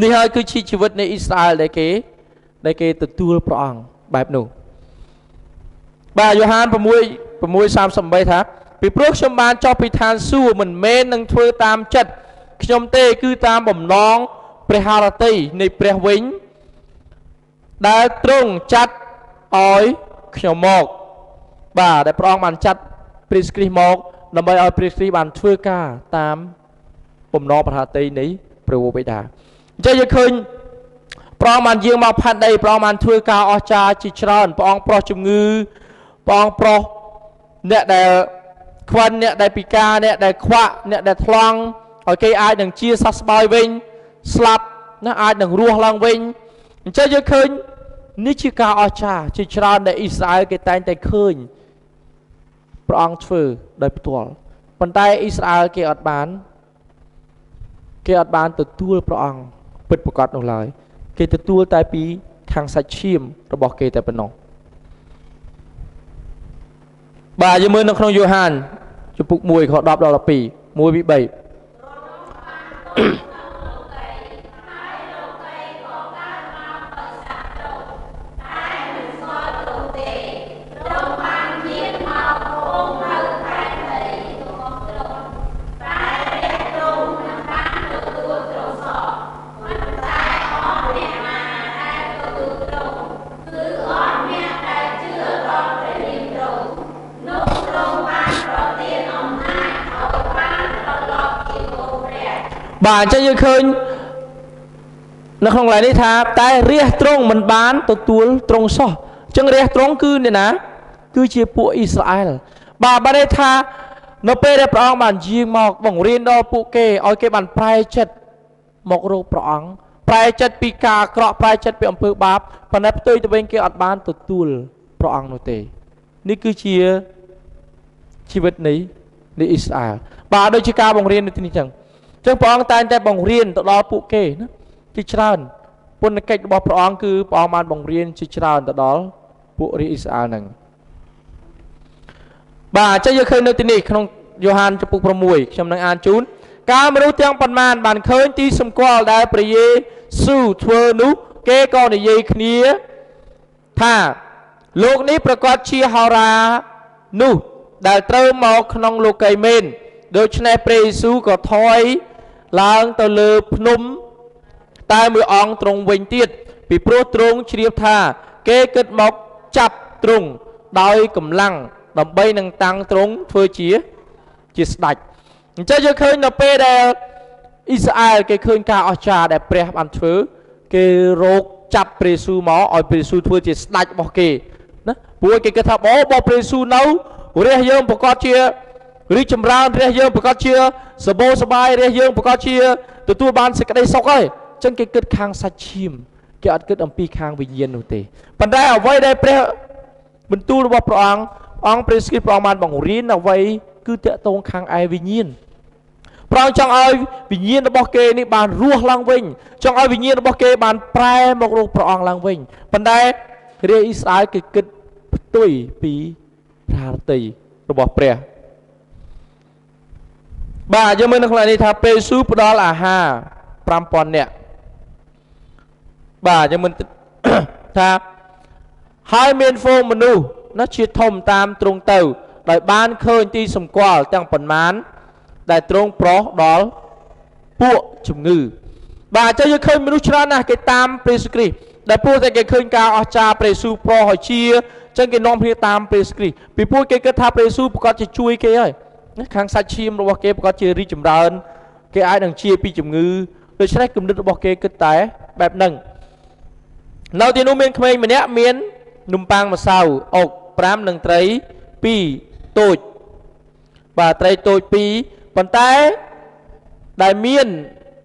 នេះហើយគឺជាជីវិតនៃអ៊ីស្រាអែលដែលគេទទួលព្រះអង្គបែបនោះបាទយូហាន6:33ថាពីព្រោះខ្ញុំបានចុះពីឋានសួគ៌មិនមែននឹងធ្វើតាមចិត្តខ្ញុំទេគឺតាមបំណងព្រះハរតីនៃព្រះវិញដែលទ្រង់ចាត់ឲ្យខ្ញុំមកបាទដែលព្រះអង្គបានចាត់ព្រះគ្រីស្ទមកដើម្បីឲ្យព្រះគ្រីស្ទបានធ្វើការតាមបំណងព្រះハរតីនៃព្រះវរបិតាអញ្ចឹងយើងឃើញព្រះអង្គបានយាងមកផែនដីព្រះអង្គបានធ្វើការអស្ចារ្យជាច្រើនព្រះអង្គប្រោះជំងឺព្រះអង្គប្រោះអ្នកដែលខ្វិនអ្នកដែលពិការអ្នកដែលខ្វាក់អ្នកដែលថ្លង់ឲ្យគេអាចនឹងជាសះស្បើយវិញស្លាប់ណាអាចនឹងរស់ឡើងវិញអញ្ចឹងយើងឃើញនេះជាការអស្ចារ្យជាច្រើនដែលអ៊ីស្រាអែលគេតែងតែឃើញព្រះអង្គធ្វើដោយផ្ទាល់ប៉ុន្តែអ៊ីស្រាអែលគេអត់បានទទួលព្រះអង្គពិតប្រាកដនោះឡើយគេទទួលតែពីខាងសាច់ឈាមរបស់គេតែប៉ុណ្ណោះបាទយើងមើលនៅក្នុងយូហានជំពូក1ខ10ដល់12 1-3បាទអញ្ចឹងយើងឃើញនៅក្នុងកន្លែងនេះថាតែរាជទ្រង់មិនបានទទួលទ្រង់សោះអញ្ចឹងរាជទ្រង់គឺអ្នកណាគឺជាពួកអ៊ីស្រាអែលបាទបានន័យថានៅពេលដែលព្រះអង្គបានយាងមកបង្រៀនដល់ពួកគេឲ្យគេបានប្រែចិត្តមករកព្រះអង្គប្រែចិត្តពីការអាក្រក់ប្រែចិត្តពីអំពើបាបប៉ុន្តែផ្ទុយទៅវិញគេអត់បានទទួលព្រះអង្គនោះទេនេះគឺជាជីវិតនៃអ៊ីស្រាអែលបាទដូចជាការបង្រៀននៅទីនេះចឹងចឹងព្រះអង្គតែងតែបង្រៀនទៅដល់ពួកគេណាជាច្រើនពុនកិច្ចរបស់ព្រះអង្គគឺព្រះអង្គបានបង្រៀនជាច្រើនទៅដល់ពួករាជអ៊ីស្រាអែលហ្នឹងបាទអញ្ចឹងយើងឃើញនៅទីនេះក្នុងយូហានចំពុក6ខ្ញុំនឹងអានជូនកាលមនុស្សទាំងប៉ុន្មានបានឃើញទីសម្គាល់ដែលព្រះយេស៊ូវធ្វើនោះគេក៏និយាយគ្នាថាលោកនេះប្រកាសជាហោរានោះដែលត្រូវមកក្នុងលោកីមែនដូច្នេះព្រះយេស៊ូវក៏ថយឡើងទៅលើភ្នំតែមួយអង្គទ្រង់វិញទៀតពីព្រោះទ្រង់ជ្រាបថាគេគិតមកចាប់ទ្រង់ដោយកម្លាំងដើម្បីនឹងតាំងទ្រង់ធ្វើជាស្ដេចអញ្ចឹងយើងឃើញនៅពេលដែលអ៊ីស្រាអែលគេឃើញការអស្ចារ្យដែលព្រះបានធ្វើគេរកចាប់ព្រះយេស៊ូវមកឲ្យព្រះយេស៊ូវធ្វើជាស្ដេចរបស់គេណាព្រោះគេគិតថាបើព្រះយេស៊ូវនៅរាជយើងប្រកាសជារីកចម្រើនរាជយើងប្រកាសជាសបោសបាយរាជយើងប្រកាសជាទទួលបានសេចក្តីសុខហើយអញ្ចឹងគេគិតខាងសាច់ឈាមគេអត់គិតអំពីខាងវិញ្ញាណនោះទេប៉ុន្តែអ្វីដែលព្រះបន្ទូលរបស់ព្រះអង្គព្រះគ្រីស្ទព្រះអង្គបានបង្រៀនអ្វីគឺតកតងខាងឯវិញ្ញាណព្រះអង្គចង់ឲ្យវិញ្ញាណរបស់គេនេះបានរស់ឡើងវិញចង់ឲ្យវិញ្ញាណរបស់គេបានប្រែមករកព្រះអង្គឡើងវិញប៉ុន្តែរាជអ៊ីស្រាអែលគេគិតផ្ ទុយពីរាល់ទីរបស់ព្រះបាទយើងមើលនៅក្នុងនេះថាពេលស៊ូផ្ដល់អាហារ 5000 នាក់បាទយើងមើលថាហើយមានហ្វូងមនុស្សណាជាធំតាមទ្រង់ទៅដោយបានឃើញទីសម្គាល់ទាំងប៉ុន្មានដែលទ្រង់ប្រោសដល់ពួកជំងឺបាទអញ្ចឹងយើងឃើញមនុស្សច្រើនណាស់គេតាមព្រះយេស៊ូវគ្រីស្ទដែលពួកតែគេឃើញការអស្ចារ្យព្រះយេស៊ូវប្រោសឲ្យជាអញ្ចឹងគេនាំគ្នាតាមព្រះយេស៊ូវគ្រីស្ទពីពួកគេគិតថាព្រះយេស៊ូវប្រកាសជាជួយគេហើយខាងសាច់ឈាមរបស់គេប្រកាសជារីកចម្រើនគេអាចនឹងជាពីជំងឺដូច្នេះគំនិតរបស់គេគិតតែបែបហ្នឹងនៅទីនោះមានក្មេងម្នាក់មាននំប៉័ងម្សៅអុក5និងត្រី2តូចបាទត្រីតូច2ប៉ុន្តែដែលមាន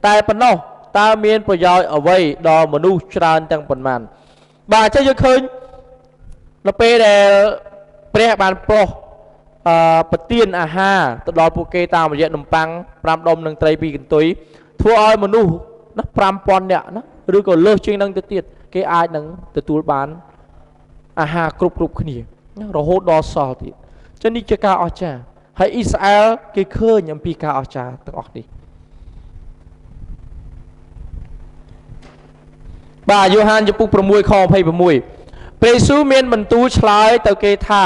តែប៉ុណ្ណោះតើមានប្រយោជន៍អ្វីដល់មនុស្សច្រើនទាំងប៉ុន្មានបាទអញ្ចឹងយើងឃើញនៅពេលដែលព្រះបានប្រោសប្រទានអាហារទៅដល់ពួកគេតាមរយៈនំប៉័ង5ដុំនិងត្រី2កន្ទុយធ្វើឲ្យមនុស្សណា 5000 នាក់ណាឬក៏លើសជាងនឹងទៅទៀតគេអាចនឹងទទួលបានអាហារគ្រប់គ្នារហូតដល់សល់ទៀតចឹងនេះជាការអស្ចារ្យហើយអ៊ីស្រាអែលគេឃើញអំពីការអស្ចារ្យទាំងអស់នេះបាទយ៉ូហានចំពុក6ខ26ព្រះយេស៊ូវមានបន្ទូលឆ្លើយទៅគេថា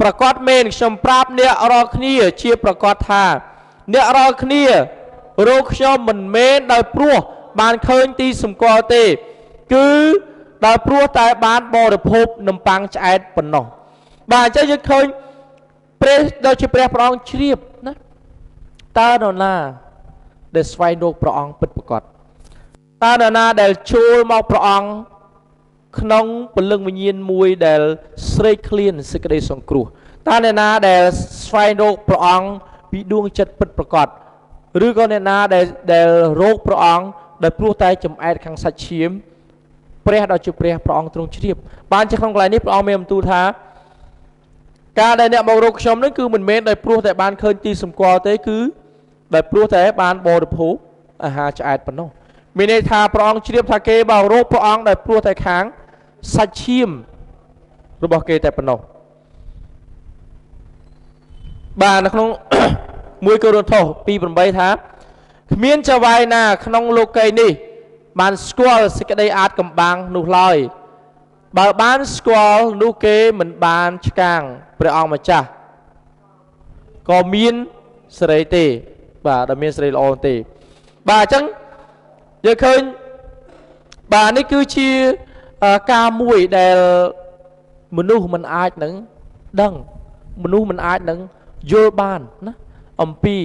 ប្រកាសមែនខ្ញុំប្រាប់អ្នករាល់គ្នាជាប្រកាសថាអ្នករាល់គ្នារកខ្ញុំមិនមែនដោយព្រោះបានឃើញទីសម្គាល់ទេគឺដោយព្រោះតែបានបរិភោគនំប៉័ងឆ្អែតប៉ុណ្ណោះបាទអញ្ចឹងយើងឃើញព្រះដូចជាព្រះព្រះអង្គជ្រាបណាតើនរណាដែលស្វែងរកព្រះអង្គពិតប្រាកដតើនរណាដែលចូលមកព្រះអង្គក្នុងពលឹងវិញ្ញាណមួយដែលស្រេកឃ្លានសេចក្តីសង្គ្រោះតើអ្នកណាដែលស្វែងរកព្រះអង្គពីដួងចិត្តពិតប្រាកដឬក៏អ្នកណាដែលរកព្រះអង្គដោយព្រោះតែចំអែតខាងសាច់ឈាមព្រះដ៏ជាព្រះព្រះអង្គទ្រង់ជ្រាបបានជាក្នុងកន្លែងនេះព្រះអង្គមានបន្ទូលថាការដែលអ្នកមករកខ្ញុំនេះគឺមិនមែនដោយព្រោះតែបានឃើញទីសម្គាល់ទេគឺដោយព្រោះតែបានបរិភោគអាហារឆ្អែតប៉ុណ្ណោះមានន័យថាព្រះអង្គជ្រាបថាគេមករកព្រះអង្គដោយព្រោះតែខាងសាច់ឈាមរបស់គេតែប៉ុណ្ណោះបាទនៅក្នុង1កូរិនថូស 2:8 ថាគ្មានចៅហ្វាយណាក្នុងលោកីនេះបានស្គាល់សេចក្តីអាចកំបាំងនោះឡើយបើបានស្គាល់នោះគេមិនបានឆ្កាងព្រះអង្គម្ចាស់ក៏មានសេរីទេបាទដែលមានសេរីល្អទេបាទអញ្ចឹងយើងឃើញបាទនេះគឺជាការមួយដែលមនុស្សមិនអាចនឹងដឹងមនុស្សមិនអាចនឹងយល់បានណាអំពី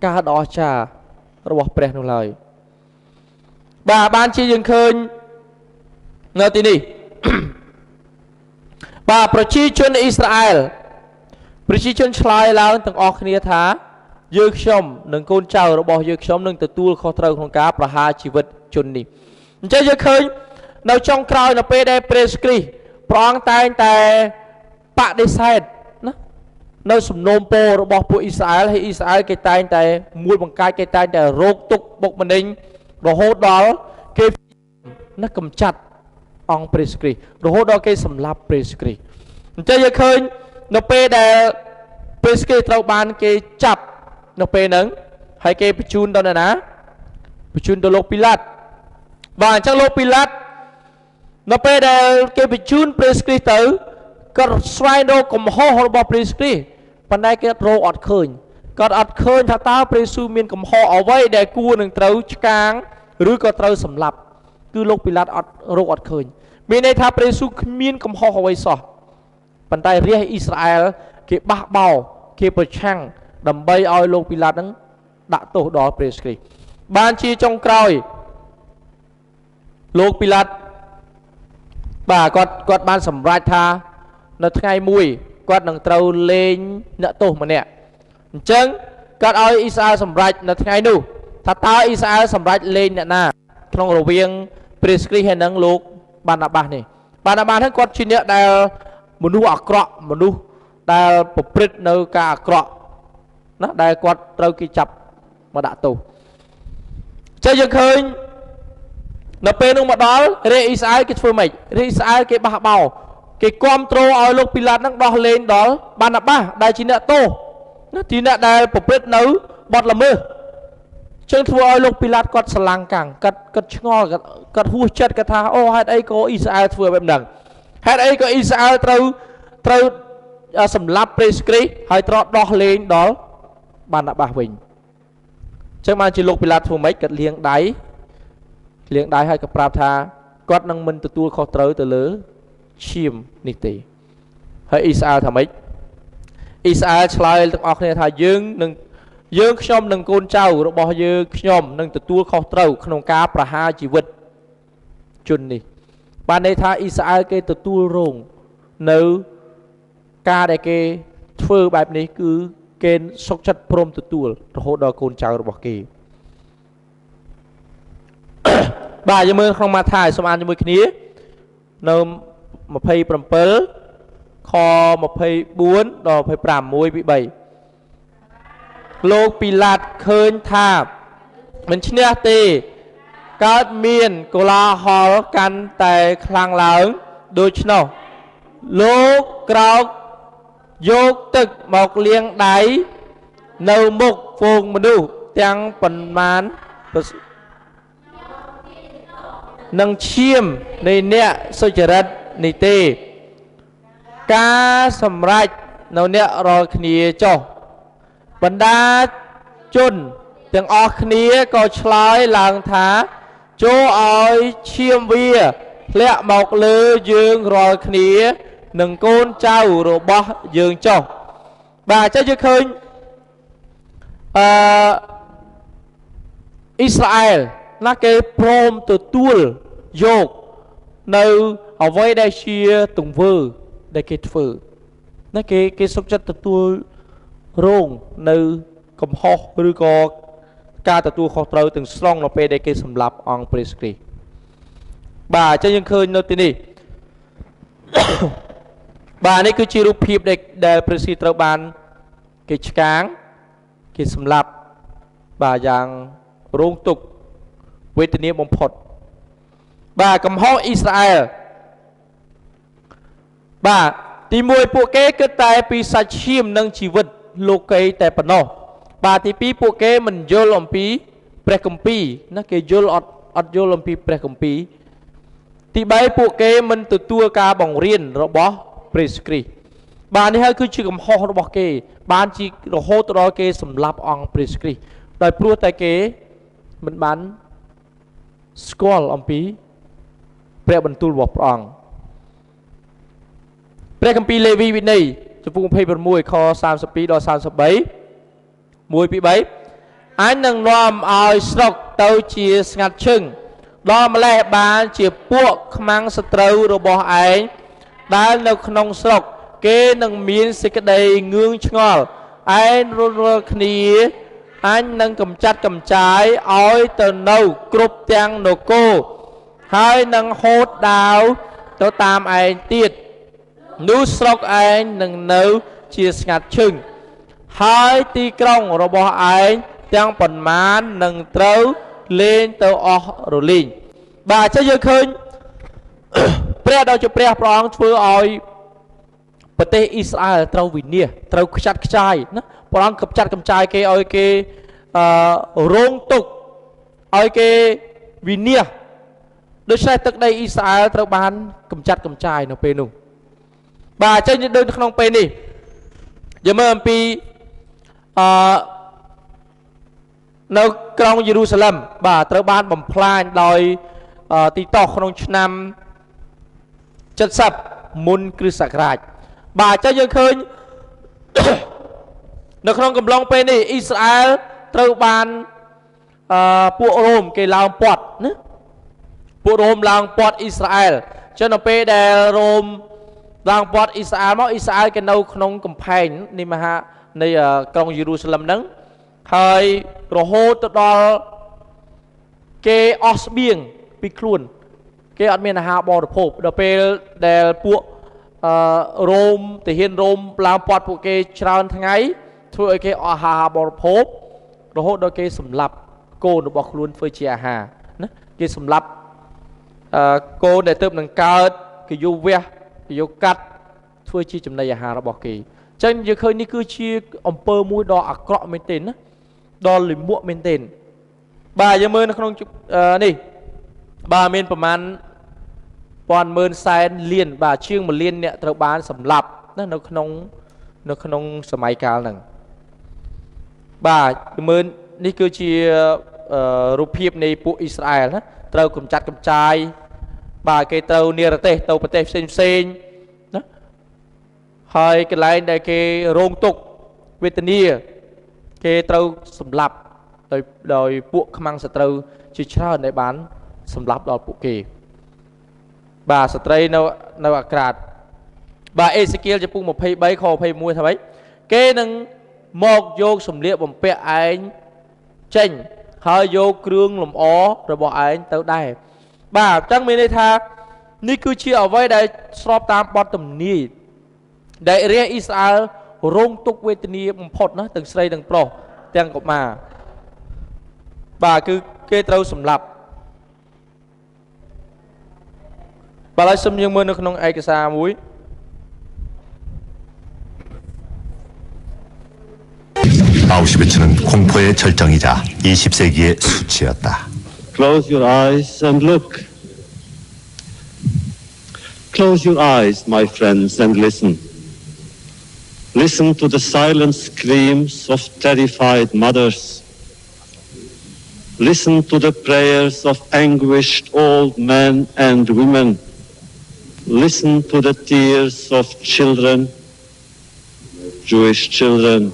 ការដ៏អស្ចារ្យរបស់ព្រះនោះឡើយបាទបានជាយើងឃើញនៅទីនេះ បាទប្រជាជនអ៊ីស្រាអែលប្រជាជនឆ្លើយឡើងទាំងអស់គ្នាថាយើងខ្ញុំនិងកូនចៅរបស់យើងខ្ញុំនឹងទទួលខុសត្រូវក្នុងការប្រហារជីវិតជននេះអញ្ចឹងយើងឃើញនៅចុងក្រោយនៅពេលដែលព្រះយេស៊ូវគ្រីស្ទព្រះអង្គតែងតែបដិសេធណានៅសំណូមពររបស់ពួកអ៊ីស្រាអែលហើយអ៊ីស្រាអែលគេតែងតែមួយបង្កាច់គេតែងតែរោគទុក្ខបុកម្នេញរហូតដល់គេណាកំចាត់អង្គព្រះយេស៊ូវគ្រីស្ទរហូតដល់គេសម្លាប់ព្រះយេស៊ូវគ្រីស្ទអញ្ចឹងយើងឃើញនៅពេលដែលព្រះយេស៊ូវគ្រីស្ទត្រូវបានគេចាប់នៅពេលហ្នឹងហើយគេបញ្ជូនដល់ណាបញ្ជូនទៅលោកពីឡាតបាទអញ្ចឹងលោកពីឡាតនៅពេលដែលគេបញ្ជូនព្រះយេស៊ូវគ្រីស្ទទៅគាត់ស្វែងរកកំហុសរបស់ព្រះយេស៊ូវគ្រីស្ទប៉ុន្តែគេរកអត់ឃើញគាត់អត់ឃើញថាតើព្រះយេស៊ូវមានកំហុសអ្វីដែលគួរនឹងត្រូវឆ្កាងឬក៏ត្រូវសម្លាប់គឺលោកពីឡាតអត់រកអត់ឃើញមានន័យថាព្រះយេស៊ូវគ្មានកំហុសអ្វីសោះប៉ុន្តែរាជអ៊ីស្រាអែលគេបះបោរគេប្រឆាំងដើម្បីឲ្យលោកពីឡាតនឹងដាក់ទោសដល់ព្រះយេស៊ូវគ្រីស្ទបានជាចុងក្រោយលោកពីឡាតបាទគាត់បានសម្រេចថានៅថ្ងៃមួយគាត់នឹងត្រូវលេងអ្នកទោសម្នាក់អញ្ចឹងគាត់ឲ្យអ៊ីស្រាអែលសម្រេចនៅថ្ងៃនោះថាតើអ៊ីស្រាអែលសម្រេចលេងអ្នកណាក្នុងរវាងព្រះយេស៊ូវគ្រីស្ទហើយនឹងលោកបាណាបាសនេះបាណាបាសហ្នឹងគាត់ជាអ្នកដែលមនុស្សអាក្រក់មនុស្សដែលប្រព្រឹត្តនៅការអាក្រក់ណាដែលគាត់ត្រូវគេចាប់មកដាក់ទោសចឹងយើងឃើញនៅពេលនោះមកដល់រាជអ៊ីស្រាអែលគេធ្វើម៉េចរាជអ៊ីស្រាអែលគេបះបោរ គេគាំទ្រឲ្យលោកពីឡាតនឹងដោះលែងដល់បាណាបាសដែលជាអ្នកទោសណាទីអ្នកដែលប្រព្រឹត្តនៅបទល្មើសចឹងធ្វើឲ្យលោកពីឡាតគាត់ស្រឡាំងកាំងគាត់ឆ្ងល់គាត់ហួសចិត្តគាត់ថាអូហេតុអីក៏អ៊ីស្រាអែលធ្វើបែបហ្នឹងហេតុអីក៏អ៊ីស្រាអែលត្រូវសម្លាប់ព្រះគ្រីស្ទហើយត្រូវដោះលែងដល់បាណាបាសវិញចឹងបានជាលោកពីឡាតធ្វើម៉េចគាត់លាងដៃហើយក៏ប្រាប់ថាគាត់នឹងមិនទទួលខុសត្រូវទៅលើឈាមនេះទេហើយអ៊ីស្រាអែលថាម៉េចអ៊ីស្រាអែលឆ្លើយទាំងអស់គ្នាថាយើងខ្ញុំនិងកូនចៅរបស់យើងខ្ញុំនឹងទទួលខុសត្រូវក្នុងការប្រហារជីវិតជននេះបានន័យថាអ៊ីស្រាអែលគេទទួលរងនៅការដែលគេធ្វើបែបនេះគឺគេសុខចិត្តព្រមទទួលរហូតដល់កូនចៅរបស់គេបាទយើងមើលក្នុងម៉ាថាយសូមអានជាមួយគ្នានៅ27ខ24ដល់25 1 ពី 3លោកពីឡាតឃើញថាមិនឈ្នះទេកើតមានកូឡាហលកាន់តែខ្លាំងឡើងដូច្នោះលោកក្រោកយកទឹកមកលាងដៃនៅមុខហ្វូងមនុស្សទាំងប៉ុន្មាននឹងឈាមនៃអ្នកសុចរិតនេះទេការសម្រេចនៅអ្នករាល់គ្នាចុះបណ្ដាជនទាំងអស់គ្នាក៏ឆ្លើយឡើងថាចូលឲ្យឈាមវាធ្លាក់មកលើយើងរាល់គ្នានឹងកូនចៅរបស់យើងចុះបាទអញ្ចឹងយើងឃើញអ៊ីស្រាអែលណាគេព្រមទទួលយកនៅអ្វីដែលជាទង្វើដែលគេធ្វើណាគេសុខចិត្តទទួលរងនៅកំហុសឬក៏ការទទួលខុសត្រូវទាំងស្រុងនៅពេលដែលគេសម្លាប់អង្គព្រះគ្រីស្ទបាទអញ្ចឹងយើងឃើញនៅទីនេះបាទនេះគឺជារូបភាពដែលព្រះគ្រីស្ទត្រូវបានគេឆ្កាងគេសម្លាប់បាទយ៉ាងរងទុក្ខវេទនាបំផុតបាទកំហុសអ៊ីស្រាអែលបាទទី1ពួកគេគិតតែពីសាច់ឈាមនិងជីវិតលោកីតែប៉ុណ្ណោះបាទទី2ពួកគេមិនយល់អំពីព្រះគម្ពីរណាគេយល់អត់យល់អំពីព្រះគម្ពីរទី3ពួកគេមិនទទួលការបង្រៀនរបស់ព្រះគ្រីស្ទបាទនេះហើយគឺជាកំហុសរបស់គេបានជារហូតដល់គេសម្លាប់អង្គព្រះគ្រីស្ទដោយព្រោះតែគេមិនបានស្គាល់អំពីព្រះបន្ទូលរបស់ព្រះអង្គព្រះគម្ពីរលេវីវិន័យចំពោះ26ខ32ដល់33 1 ពី 3អញនឹងនាំឲ្យស្រុកទៅជាស្ងាត់ឈឹងដល់ម្លេះបានជាពួកខ្មាំងសត្រូវរបស់ឯងដែលនៅក្នុងស្រុកគេនឹងមានសេចក្តីងឿងឆ្ងល់ឯងរាល់គ្នាអញនឹងកម្ចាត់កម្ចាយឲ្យទៅនៅគ្រប់ទាំងនគរហើយនឹងហូតដាវទៅតាមឯងទៀតនោះស្រុកឯងនឹងនៅជាស្ងាត់ឈឹងហើយទីក្រុងរបស់ឯងទាំងប៉ុន្មាននឹងត្រូវលេងទៅអស់រលីងបាទអញ្ចឹងយើងឃើញព្រះដ៏ជាព្រះព្រះអង្គធ្វើឲ្យប្រទេសអ៊ីស្រាអែលត្រូវវិនាសត្រូវខ្ចាត់ខ្ចាយណាព្រះអង្គកម្ចាត់កម្ចាយគេឲ្យគេរងទុក្ខឲ្យគេវិនាសដូច្នេះទឹកដីអ៊ីស្រាអែលត្រូវបានកម្ចាត់កម្ចាយនៅពេលនោះបាទអញ្ចឹងដូចក្នុងពេលនេះយើងមើលអំពីនៅក្រុងយេរូសាឡិមបាទត្រូវបានបំផ្លាញដោយទីតោះក្នុងឆ្នាំ70មុនគ្រិស្តសករាជបាទអញ្ចឹងយើងឃើញនៅក្នុងកំឡុងពេលនេះអ៊ីស្រាអែលត្រូវបានពួករ៉ូមគេឡើងពាត់ណាពួករ៉ូមឡើងពាត់អ៊ីស្រាអែលអញ្ចឹងនៅពេលដែលរ៉ូមឡើងពាត់អ៊ីស្រាអែលមកអ៊ីស្រាអែលគេនៅក្នុងកំផែងនៃនៃក្រុងយេរូសាឡិមហ្នឹងហើយរហូតទៅដល់គេអស់ស្បៀងពីខ្លួនគេអត់មានអាហារបរិភោគដល់ពេលដែលពួករ៉ូមទាហានរ៉ូមឡើងពាត់ពួកគេច្រើនថ្ងៃធ្វើឲ្យគេអស់អាហារបរិភោគរហូតដល់គេសម្លាប់កូនរបស់ខ្លួនធ្វើជាអាហារណាគេសម្លាប់កូនដែលទើបនឹងកើតគេយកវះ យកកាត់ធ្វើជាចំណីអាហាររបស់គេចឹងយើងឃើញនេះគឺជាអំពើមួយដ៏អាក្រក់មែនទែនណាដ៏លិមួកមែនទែនបាទយើងមើលនៅក្នុងនេះបាទមានប្រមាណពាន់ម៉ឺនសែនលានបាទជាង1លានអ្នកត្រូវបានសម្លាប់ណានៅក្នុងសម័យកាលហ្នឹងបាទមើលនេះគឺជារូបភាពនៃពួកអ៊ីស្រាអែលណាត្រូវកំចាត់កំចាយបាទគេត្រូវនិរទេសទៅប្រទេសផ្សេងណាហើយកន្លែងដែលគេរងទុក្ខវេទនាគេត្រូវសម្លាប់ដោយពួកខ្មាំងសត្រូវជាច្រើនដែលបានសម្លាប់ដល់ពួកគេបាទស្ត្រីនៅអាក្រាតបាទអេសេគៀលចំពុក23ខ21ថាម៉េចគេនឹងមកយកសម្លៀកបំពាក់ឯងចេញហើយយកគ្រឿងលម្អរបស់ឯងទៅដែរបាទអញ្ចឹងមានន័យថានេះគឺជាអ្វីដែលស្របតាមបទទំនាយដែលរាជអ៊ីស្រាអែលរងទុក្ខវេទនាបំផុតណាទាំងស្រីទាំងប្រុសទាំងកុមារបាទគឺគេត្រូវសម្លាប់បាទហើយសូមយើងមើលនៅក្នុងឯកសារមួយ아우슈비츠는 공포의 절정이자 20세기의 수치였다. Close your eyes and look. Close your eyes, my friends, and listen. Listen to the silent screams of terrified mothers. Listen to the prayers of anguished old men and women. Listen to the tears of children, Jewish children.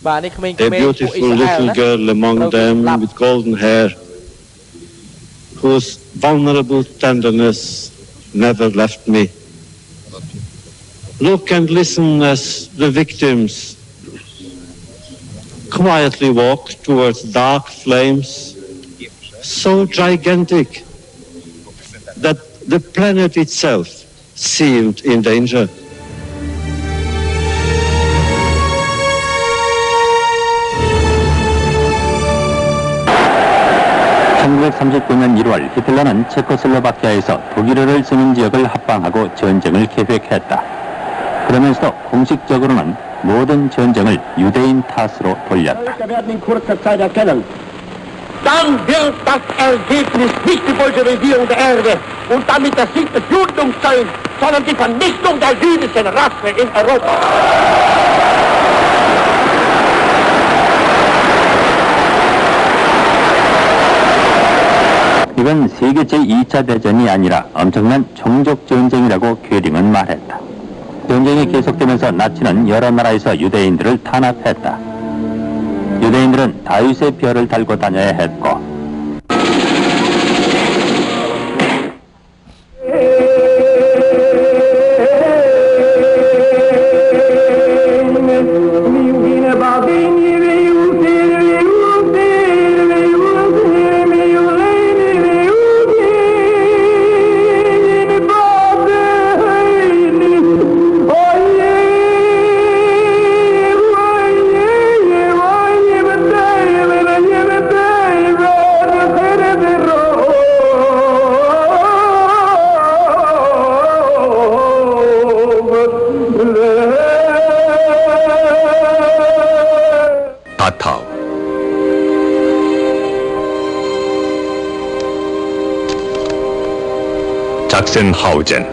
A beautiful little girl among them with golden hair, whose vulnerable tenderness never left me. Look and listen as the victims quietly walk towards dark flames, so gigantic that the planet itself seemed in danger. 1939년 1월 히틀러는 체코슬로바키아에서 독일어를 쓰는 지역을 합방하고 전쟁을 계획했다. 그러면서도 공식적으로는 모든 전쟁을 유대인 탓으로 돌렸다. Dann wird das Ergebnis nicht die Bolschewisierung der Erde und damit der Sieg des Judentums sein, sondern die Vernichtung der jüdischen Rasse in Europa. 이건 세계 제2차 대전이 아니라 엄청난 종족 전쟁이라고 괴링은 말했다. 전쟁이 계속되면서 나치는 여러 나라에서 유대인들을 탄압했다. 유대인들은 다윗의 별을 달고 다녀야 했고 작센하우젠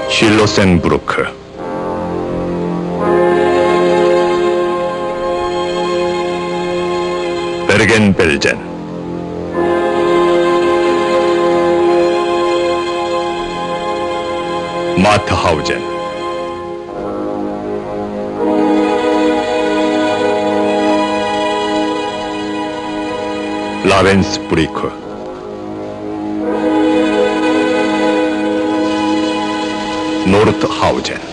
쉴로센부르크 베르겐벨젠 마트하우젠 라벤스부리크 노르트하우젠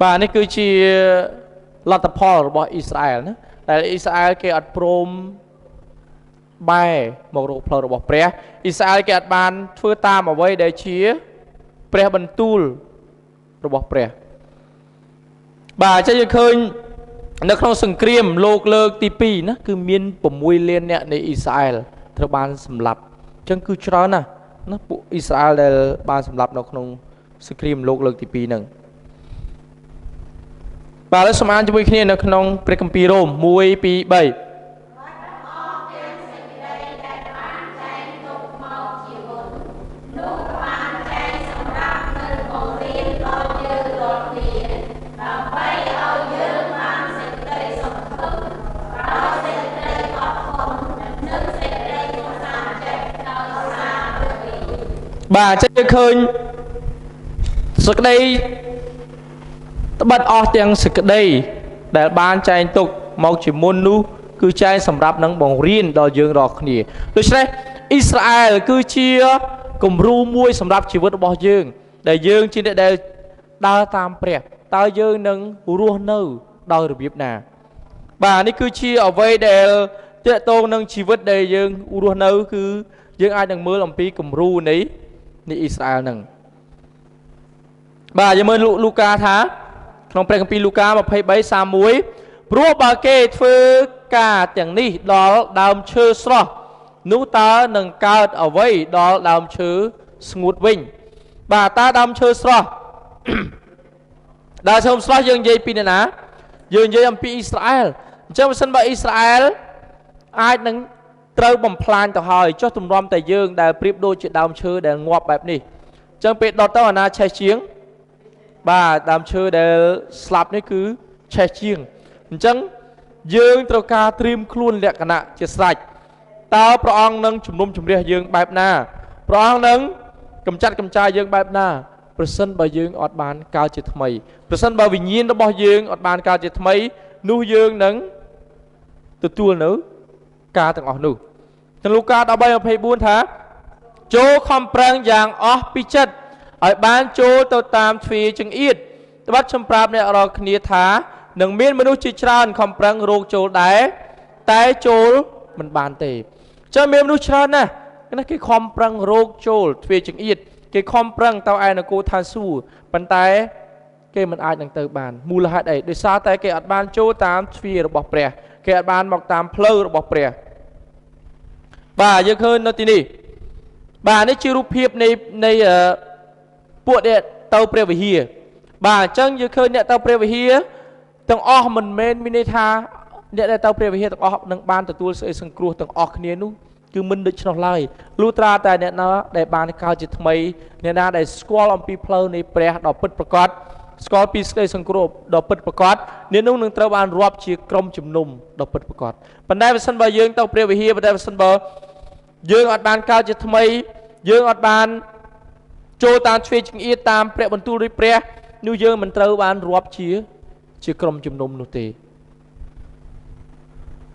បាទនេះគឺជាលទ្ធផលរបស់អ៊ីស្រាអែលណាដែលអ៊ីស្រាអែលគេអត់ព្រមបែរមករកផ្លូវរបស់ព្រះអ៊ីស្រាអែលគេអត់បានធ្វើតាមអ្វីដែលជាព្រះបន្ទូលរបស់ព្រះបាទអញ្ចឹងយើងឃើញនៅក្នុងសង្គ្រាមលោកលើកទី2ណាគឺមាន6លានអ្នកនៃអ៊ីស្រាអែលត្រូវបានសម្លាប់អញ្ចឹងគឺច្រើនណាស់ណាពួកអ៊ីស្រាអែលដែលបានសម្លាប់នៅក្នុងសង្គ្រាមលោកលើកទី2ហ្នឹងបាទឥឡូវសូមអានជាមួយគ្នានៅក្នុងព្រះគម្ពីររ៉ូម1 2 3បាទចេះឃើញសក្តីត្បិតអស់ទាំងសក្តីដែលបានចែងទុកមកជាមុននោះគឺចែងសម្រាប់នឹងបង្រៀនដល់យើងរាល់គ្នាដូច្នេះអ៊ីស្រាអែលគឺជាគំរូមួយសម្រាប់ជីវិតរបស់យើងដែលយើងជាអ្នកដែលដើរតាមព្រះតើយើងនឹងរស់នៅដោយរបៀបណាបាទនេះគឺជាអ្វីដែលតេតងនឹងជីវិតដែលយើងរស់នៅគឺយើងអាចនឹងមើលអំពីគំរូនៃអ៊ីស្រាអែលហ្នឹងបាទយើងមើលលូកាថាក្នុងព្រះគម្ពីរលូកា23:31ព្រោះបើគេធ្វើការទាំងនេះដល់ដើមឈើស្រស់នោះតើនឹងកើតអ្វីដល់ដើមឈើស្ងួតវិញបាទតើដើមឈើស្រស់ដើមឈើស្រស់យើងនិយាយពីណាយើងនិយាយអំពីអ៊ីស្រាអែលអញ្ចឹងបើសិនបើអ៊ីស្រាអែលអាចនឹងត្រូវបំផ្លាញទៅហើយចុះទម្រាំតែយើងដែលប្រៀបដូចជាដើមឈើដែលងាប់បែបនេះអញ្ចឹងពេលដុតទៅអាណាឆេះជាងបាទដើមឈើដែលស្លាប់នេះគឺឆេះជាងអញ្ចឹងយើងត្រូវការត្រៀមខ្លួនលក្ខណៈជាស្រេចតើព្រះអង្គនឹងជំនុំជម្រះយើងបែបណាព្រះអង្គនឹងកម្ចាត់កម្ចាយយើងបែបណាប្រសិនបើយើងអត់បានកើតជាថ្មីប្រសិនបើវិញ្ញាណរបស់យើងអត់បានកើតជាថ្មីនោះយើងនឹងទទួលនៅការទាំងអស់នោះក្នុងលូកា13:24ថាចូលខំប្រឹងយ៉ាងអស់ពីចិត្តឲ្យបានចូលទៅតាមទ្វារចង្អៀតត្បិតខ្ញុំប្រាប់អ្នករាល់គ្នាថានឹងមានមនុស្សជាច្រើនខំប្រឹងរកចូលដែរតែចូលមិនបានទេចឹងមានមនុស្សច្រើនណាស់គេខំប្រឹងរកចូលទ្វារចង្អៀតគេខំប្រឹងទៅឯនគរឋានសួគ៌ប៉ុន្តែគេមិនអាចនឹងទៅបានមូលហេតុអីដោយសារតែគេអត់បានចូលតាមទ្វាររបស់ព្រះគេអត់បានមកតាមផ្លូវរបស់ព្រះបាទយើងឃើញនៅទីនេះបាទនេះជារូបភាពនៃពួកអ្នកទៅព្រះវិហារបាទអញ្ចឹងយើងឃើញអ្នកទៅព្រះវិហារទាំងអស់មិនមែនមានន័យថាអ្នកដែលទៅព្រះវិហារទាំងអស់នឹងបានទទួលសេចក្តីសង្គ្រោះទាំងអស់គ្នានោះគឺមិនដូច្នោះឡើយលុះត្រាតែអ្នកណាដែលបានកើតជាថ្មីអ្នកណាដែលស្គាល់អំពីផ្លូវនៃព្រះដ៏ពិតប្រាកដស្គាល់ពីសេចក្តីសង្គ្រោះដ៏ពិតប្រាកដអ្នកនោះនឹងត្រូវបានរាប់ជាក្រុមជំនុំដ៏ពិតប្រាកដប៉ុន្តែបើសិនបើយើងទៅព្រះវិហារប៉ុន្តែបើសិនបើយើងអត់បានកើតជាថ្មីយើងអត់បានចូលតាមទ្វារចង្អៀតតាមព្រះបន្ទូលរបស់ព្រះនោះយើងមិនត្រូវបានរាប់ជាក្រុមជំនុំនោះទេ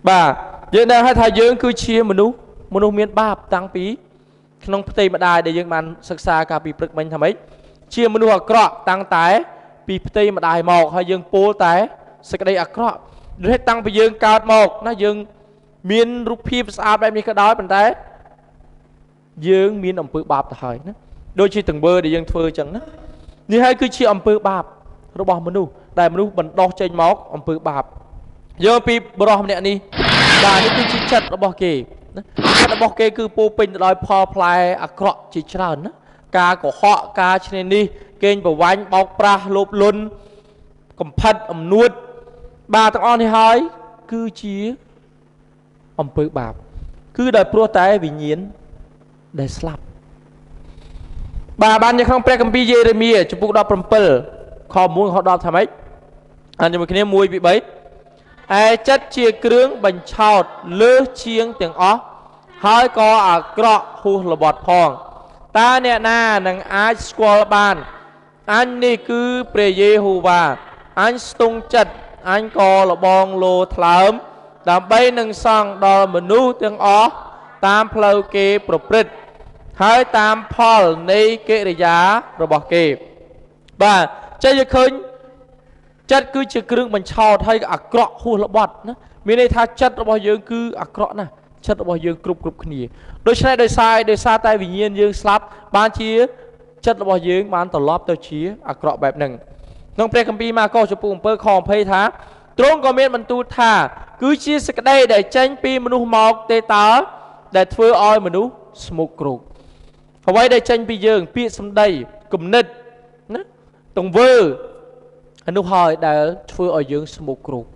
បាទយើងដឹងហើយថាយើងគឺជាមនុស្សមានបាបតាំងពីក្នុងផ្ទៃម្ដាយដែលយើងបានសិក្សាកាលពីព្រឹកមិញថាម៉េចជាមនុស្សអាក្រក់តាំងតែពីផ្ទៃម្ដាយមកហើយយើងពោលតែសេចក្តីអាក្រក់ដូចតាំងពីយើងកើតមកណាយើងមានរូបភាពស្អាតបែបនេះក៏ដោយប៉ុន្តែយើងមានអំពើបាបទៅហើយណាដូចជាទង្វើដែលយើងធ្វើអញ្ចឹងណានេះហើយគឺជាអំពើបាបរបស់មនុស្សដែលមនុស្សបណ្ដោះចេញមកអំពើបាបយកពីបរិះម្នាក់នេះបាទនេះគឺជាចិត្តរបស់គេណាចិត្តរបស់គេគឺពោពេញទៅដោយផលផ្លែអាក្រក់ជាច្រើនណាការកុហកការឈ្នានីសកេងប្រវ័ញ្ចបោកប្រាស់លោភលន់កំផិតអំនួតបាទទាំងអស់នេះហើយគឺជាអំពើបាបគឺដោយព្រោះតែវិញ្ញាណដែលស្លាប់បាទបាននៅក្នុងព្រះគម្ពីរយេរេមៀជំពូក17ខ1ខ10ថាម៉េចអានជាមួយគ្នា1 2 3ឯចិត្តជាគ្រឿងបញ្ឆោតលើសជាងទាំងអស់ហើយក៏អាក្រក់ហួសល្បត់ផងតើអ្នកណានឹងអាចស្គាល់បានអញនេះគឺព្រះយេហូវ៉ាអញស្ទង់ចិត្តអញក៏លបងលោថ្លើមដើម្បីនឹងសង់ដល់មនុស្សទាំងអស់តាមផ្លូវគេប្រព្រឹត្តហើយតាមផលនៃកិរិយារបស់គេបាទចេះយើងឃើញ chất cứ chỉ cứ mình chào thay à cọ hùa là bọt nó miền này tha chất là bao giờ cứ à cọ nè chất là bao giờ cục cục khỉ đôi sai đôi sai tay vì nhiên dương slap ban chia chất là bao giờ ban tỏ lóp tao chia à cọ bẹp nằng nông pre cầm pi mà câu chụp bùn bơ khom phê thá trốn có miền mình tu thà cứ chia sẻ đây để tranh pi mình nu mọc tê tá để phơi oi mình nu smoke cụcเอาไว้ได้เช่นปีเยิงปีสำได้กลุ่มนิดนะตรงเวอร์อนุหอยได้ช่วยเอาเยิงสมุกรุก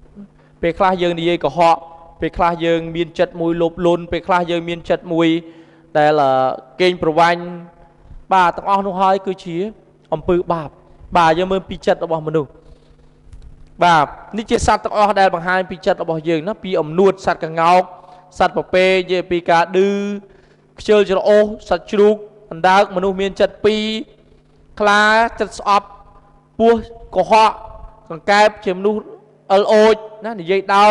ไปคลาเยิงดีก็เหาะไปคลาเยิงมีนจัดมวยลบลุนไปคลาเยิงมีนจัดมวยแต่ละเก่งประวันบ่าต้องเอาอนุหอยคือชี้อมปือบาปบ่ายังมือปีจัดเอาบอกมนุษย์บาปนี่เจสัตว์ต้องเอาได้บางหายปีจัดเอาบอกเยิงนะปีอมนวดสัตว์กับเงาสัตว์ปะเปย์เยปีกาดื้อเชื่อจะโอสัตว์ชุกอันดาวมนุษย์มีจัดปีคลาจัดสอบปัวกเหาะกังแกบเชื่อมนุษย์โอยนะนี่ยัยดาว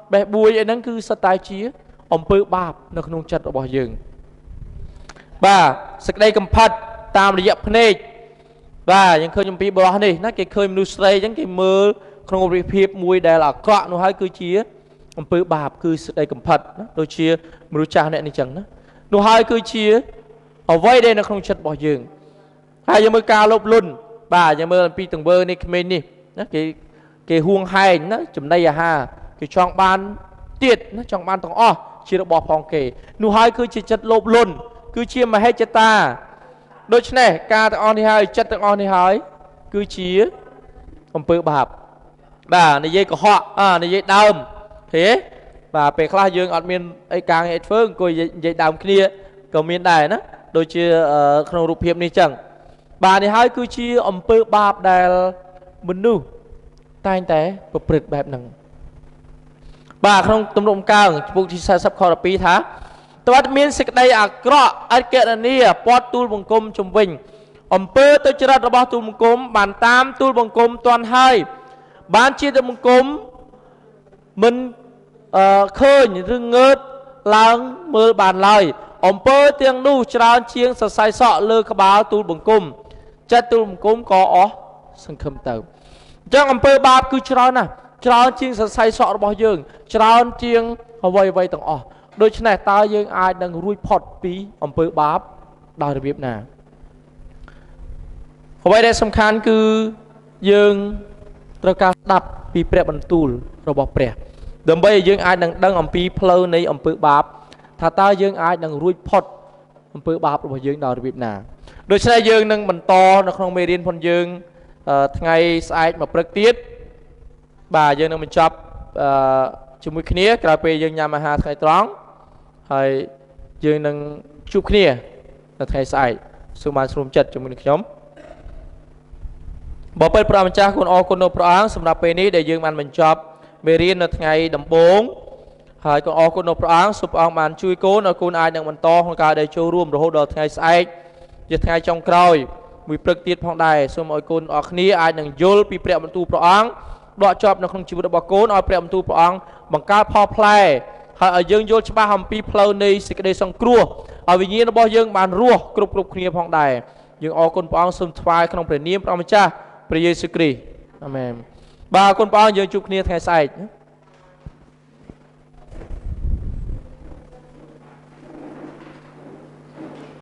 แบบบุยอันนั้นคือสไตล์ชี้อมเปิดบาปนักนงจัดเอาบ่อยยังบ่าสกได้กำพัดตามระยะพเนจบ่ายังเคยยมปีบ่อนี่นักเกเคยมนุษย์ใส่ยังเกมือขนมริพีบมวยได้ละเกาะนู้นให้คือชี้อมเปิดบาปคือสกได้กำพัดนะโดยชี้มนุษย์จ้าเนี่ยนี่จังนะนู้นให้คือชี้เอาไว้ได้ในครองชัดบ่อยืงให้ยังมือกาลบลุ่นบ่ายังมือปีตึงเบอร์ในคเมนนี่นะเกห่วงไห้นะจุ่มได้ยาฮาเกช่องบานเตียดนะช่องบานตองอ้อชีระบอพองเกนูไฮคือจีจัดลบลุ่นคือเชียมาให้จัตตาโดยเฉพาะการตองอ้อนี่ไฮจัดตองอ้อนี่ไฮคือเชียอมเปิดบาปบ่าในเย่ก็เหาะในเย่ดาวเฮ้บ่าไปคลายืงอัดเมียนไอกลางไอเฟิงกูเย่ดาวขี้ก็มีได้นะโดยเชื่อขนมรูปเพียบนี่จังบาในหายคือเชื่ออมเปิดบาปได้บนนู้ตายแต่ประพฤติแบบนั้นบาขนมตำรวจกลางพวกที่ใช้ซับคอร์ปีท้าตวัดมีนสิกได้อักระอันเกิดอันนี้ปอดตูลบังกลมชมวิงอมเปิดตัวจรัสระบาตูลบังกลมบานตามตูลบังกลมตอนให้บานเชื่อบังกลมมันเคยเรื่องเงินล้างมือบานลอยอมเปิดเตียงนู่จราเชียงสดใสสะเลือกบ่าวตูบังกุมจัดตูบังกุมก็อ๋อสังคมเติมจังอมเปิดบาปคือจราน่ะจราเชียงสดใสสะระบายยืงจราเชียงเอาไว้ต่างอ๋อโดยฉะนั้นตายืงอายดังรุ่ยพอดปีอมเปิดบาปดาวระเบียบน่ะเอาไว้ได้สำคัญคือยืงตระการดับปีเปรียบบรรทุลระบบเปรียบเดิมไปยืงอายดังอมปีเพลในอมเปิดบาปถ้าตาយើងអាចនឹងរួចផុតអំពើបាបរបស់យើងដល់របៀបណាដូច្នេះយើងនឹងបន្តនៅក្នុងមេរៀនផងយើងថ្ងៃស្អែកមកព្រឹកទៀតបាទយើងនឹងបញ្ចប់ជាមួយគ្នាក្រោយពេលយើងញ៉ាំអាហារថ្ងៃត្រង់ហើយយើងនឹងជួបគ្នានៅថ្ងៃស្អែកសូមបានស្រុំចិត្តជាមួយនឹងខ្ញុំបបិទ្ធព្រះម្ចាស់គុណអរគុណដល់ព្រះអង្គសម្រាប់ពេលនេះដែលយើងបានបញ្ចប់មេរៀននៅថ្ងៃដំបូងហើយក៏អរគុណដល់ព្រះអង្គសូមព្រះអង្គបានជួយកូនឲ្យកូនអាចនឹងបន្តក្នុងការដែលចូលរួមរហូតដល់ថ្ងៃស្អែកជាថ្ងៃចុងក្រោយមួយព្រឹកទៀតផងដែរសូមឲ្យកូនអរគ្នាអាចនឹងយល់ពីព្រះបន្ទូលព្រះអង្គដកជាប់នៅក្នុងជីវិតរបស់កូនឲ្យព្រះបន្ទូលព្រះអង្គបង្កើតផលផ្លែហើយឲ្យយើងយល់ច្បាស់អំពីផ្លូវនៃសេចក្តីសង្គ្រោះឲ្យវិញ្ញាណរបស់យើងបានរស់គ្រប់គ្នាផងដែរយើងអរគុណព្រះអង្គសូមថ្វាយក្នុងព្រះនាមព្រះម្ចាស់ព្រះយេស៊ូវគ្រីស្ទអាមែនបាទអរគុណព្រះអង្គយើងជួបគ្នាថ្ងៃស្អែក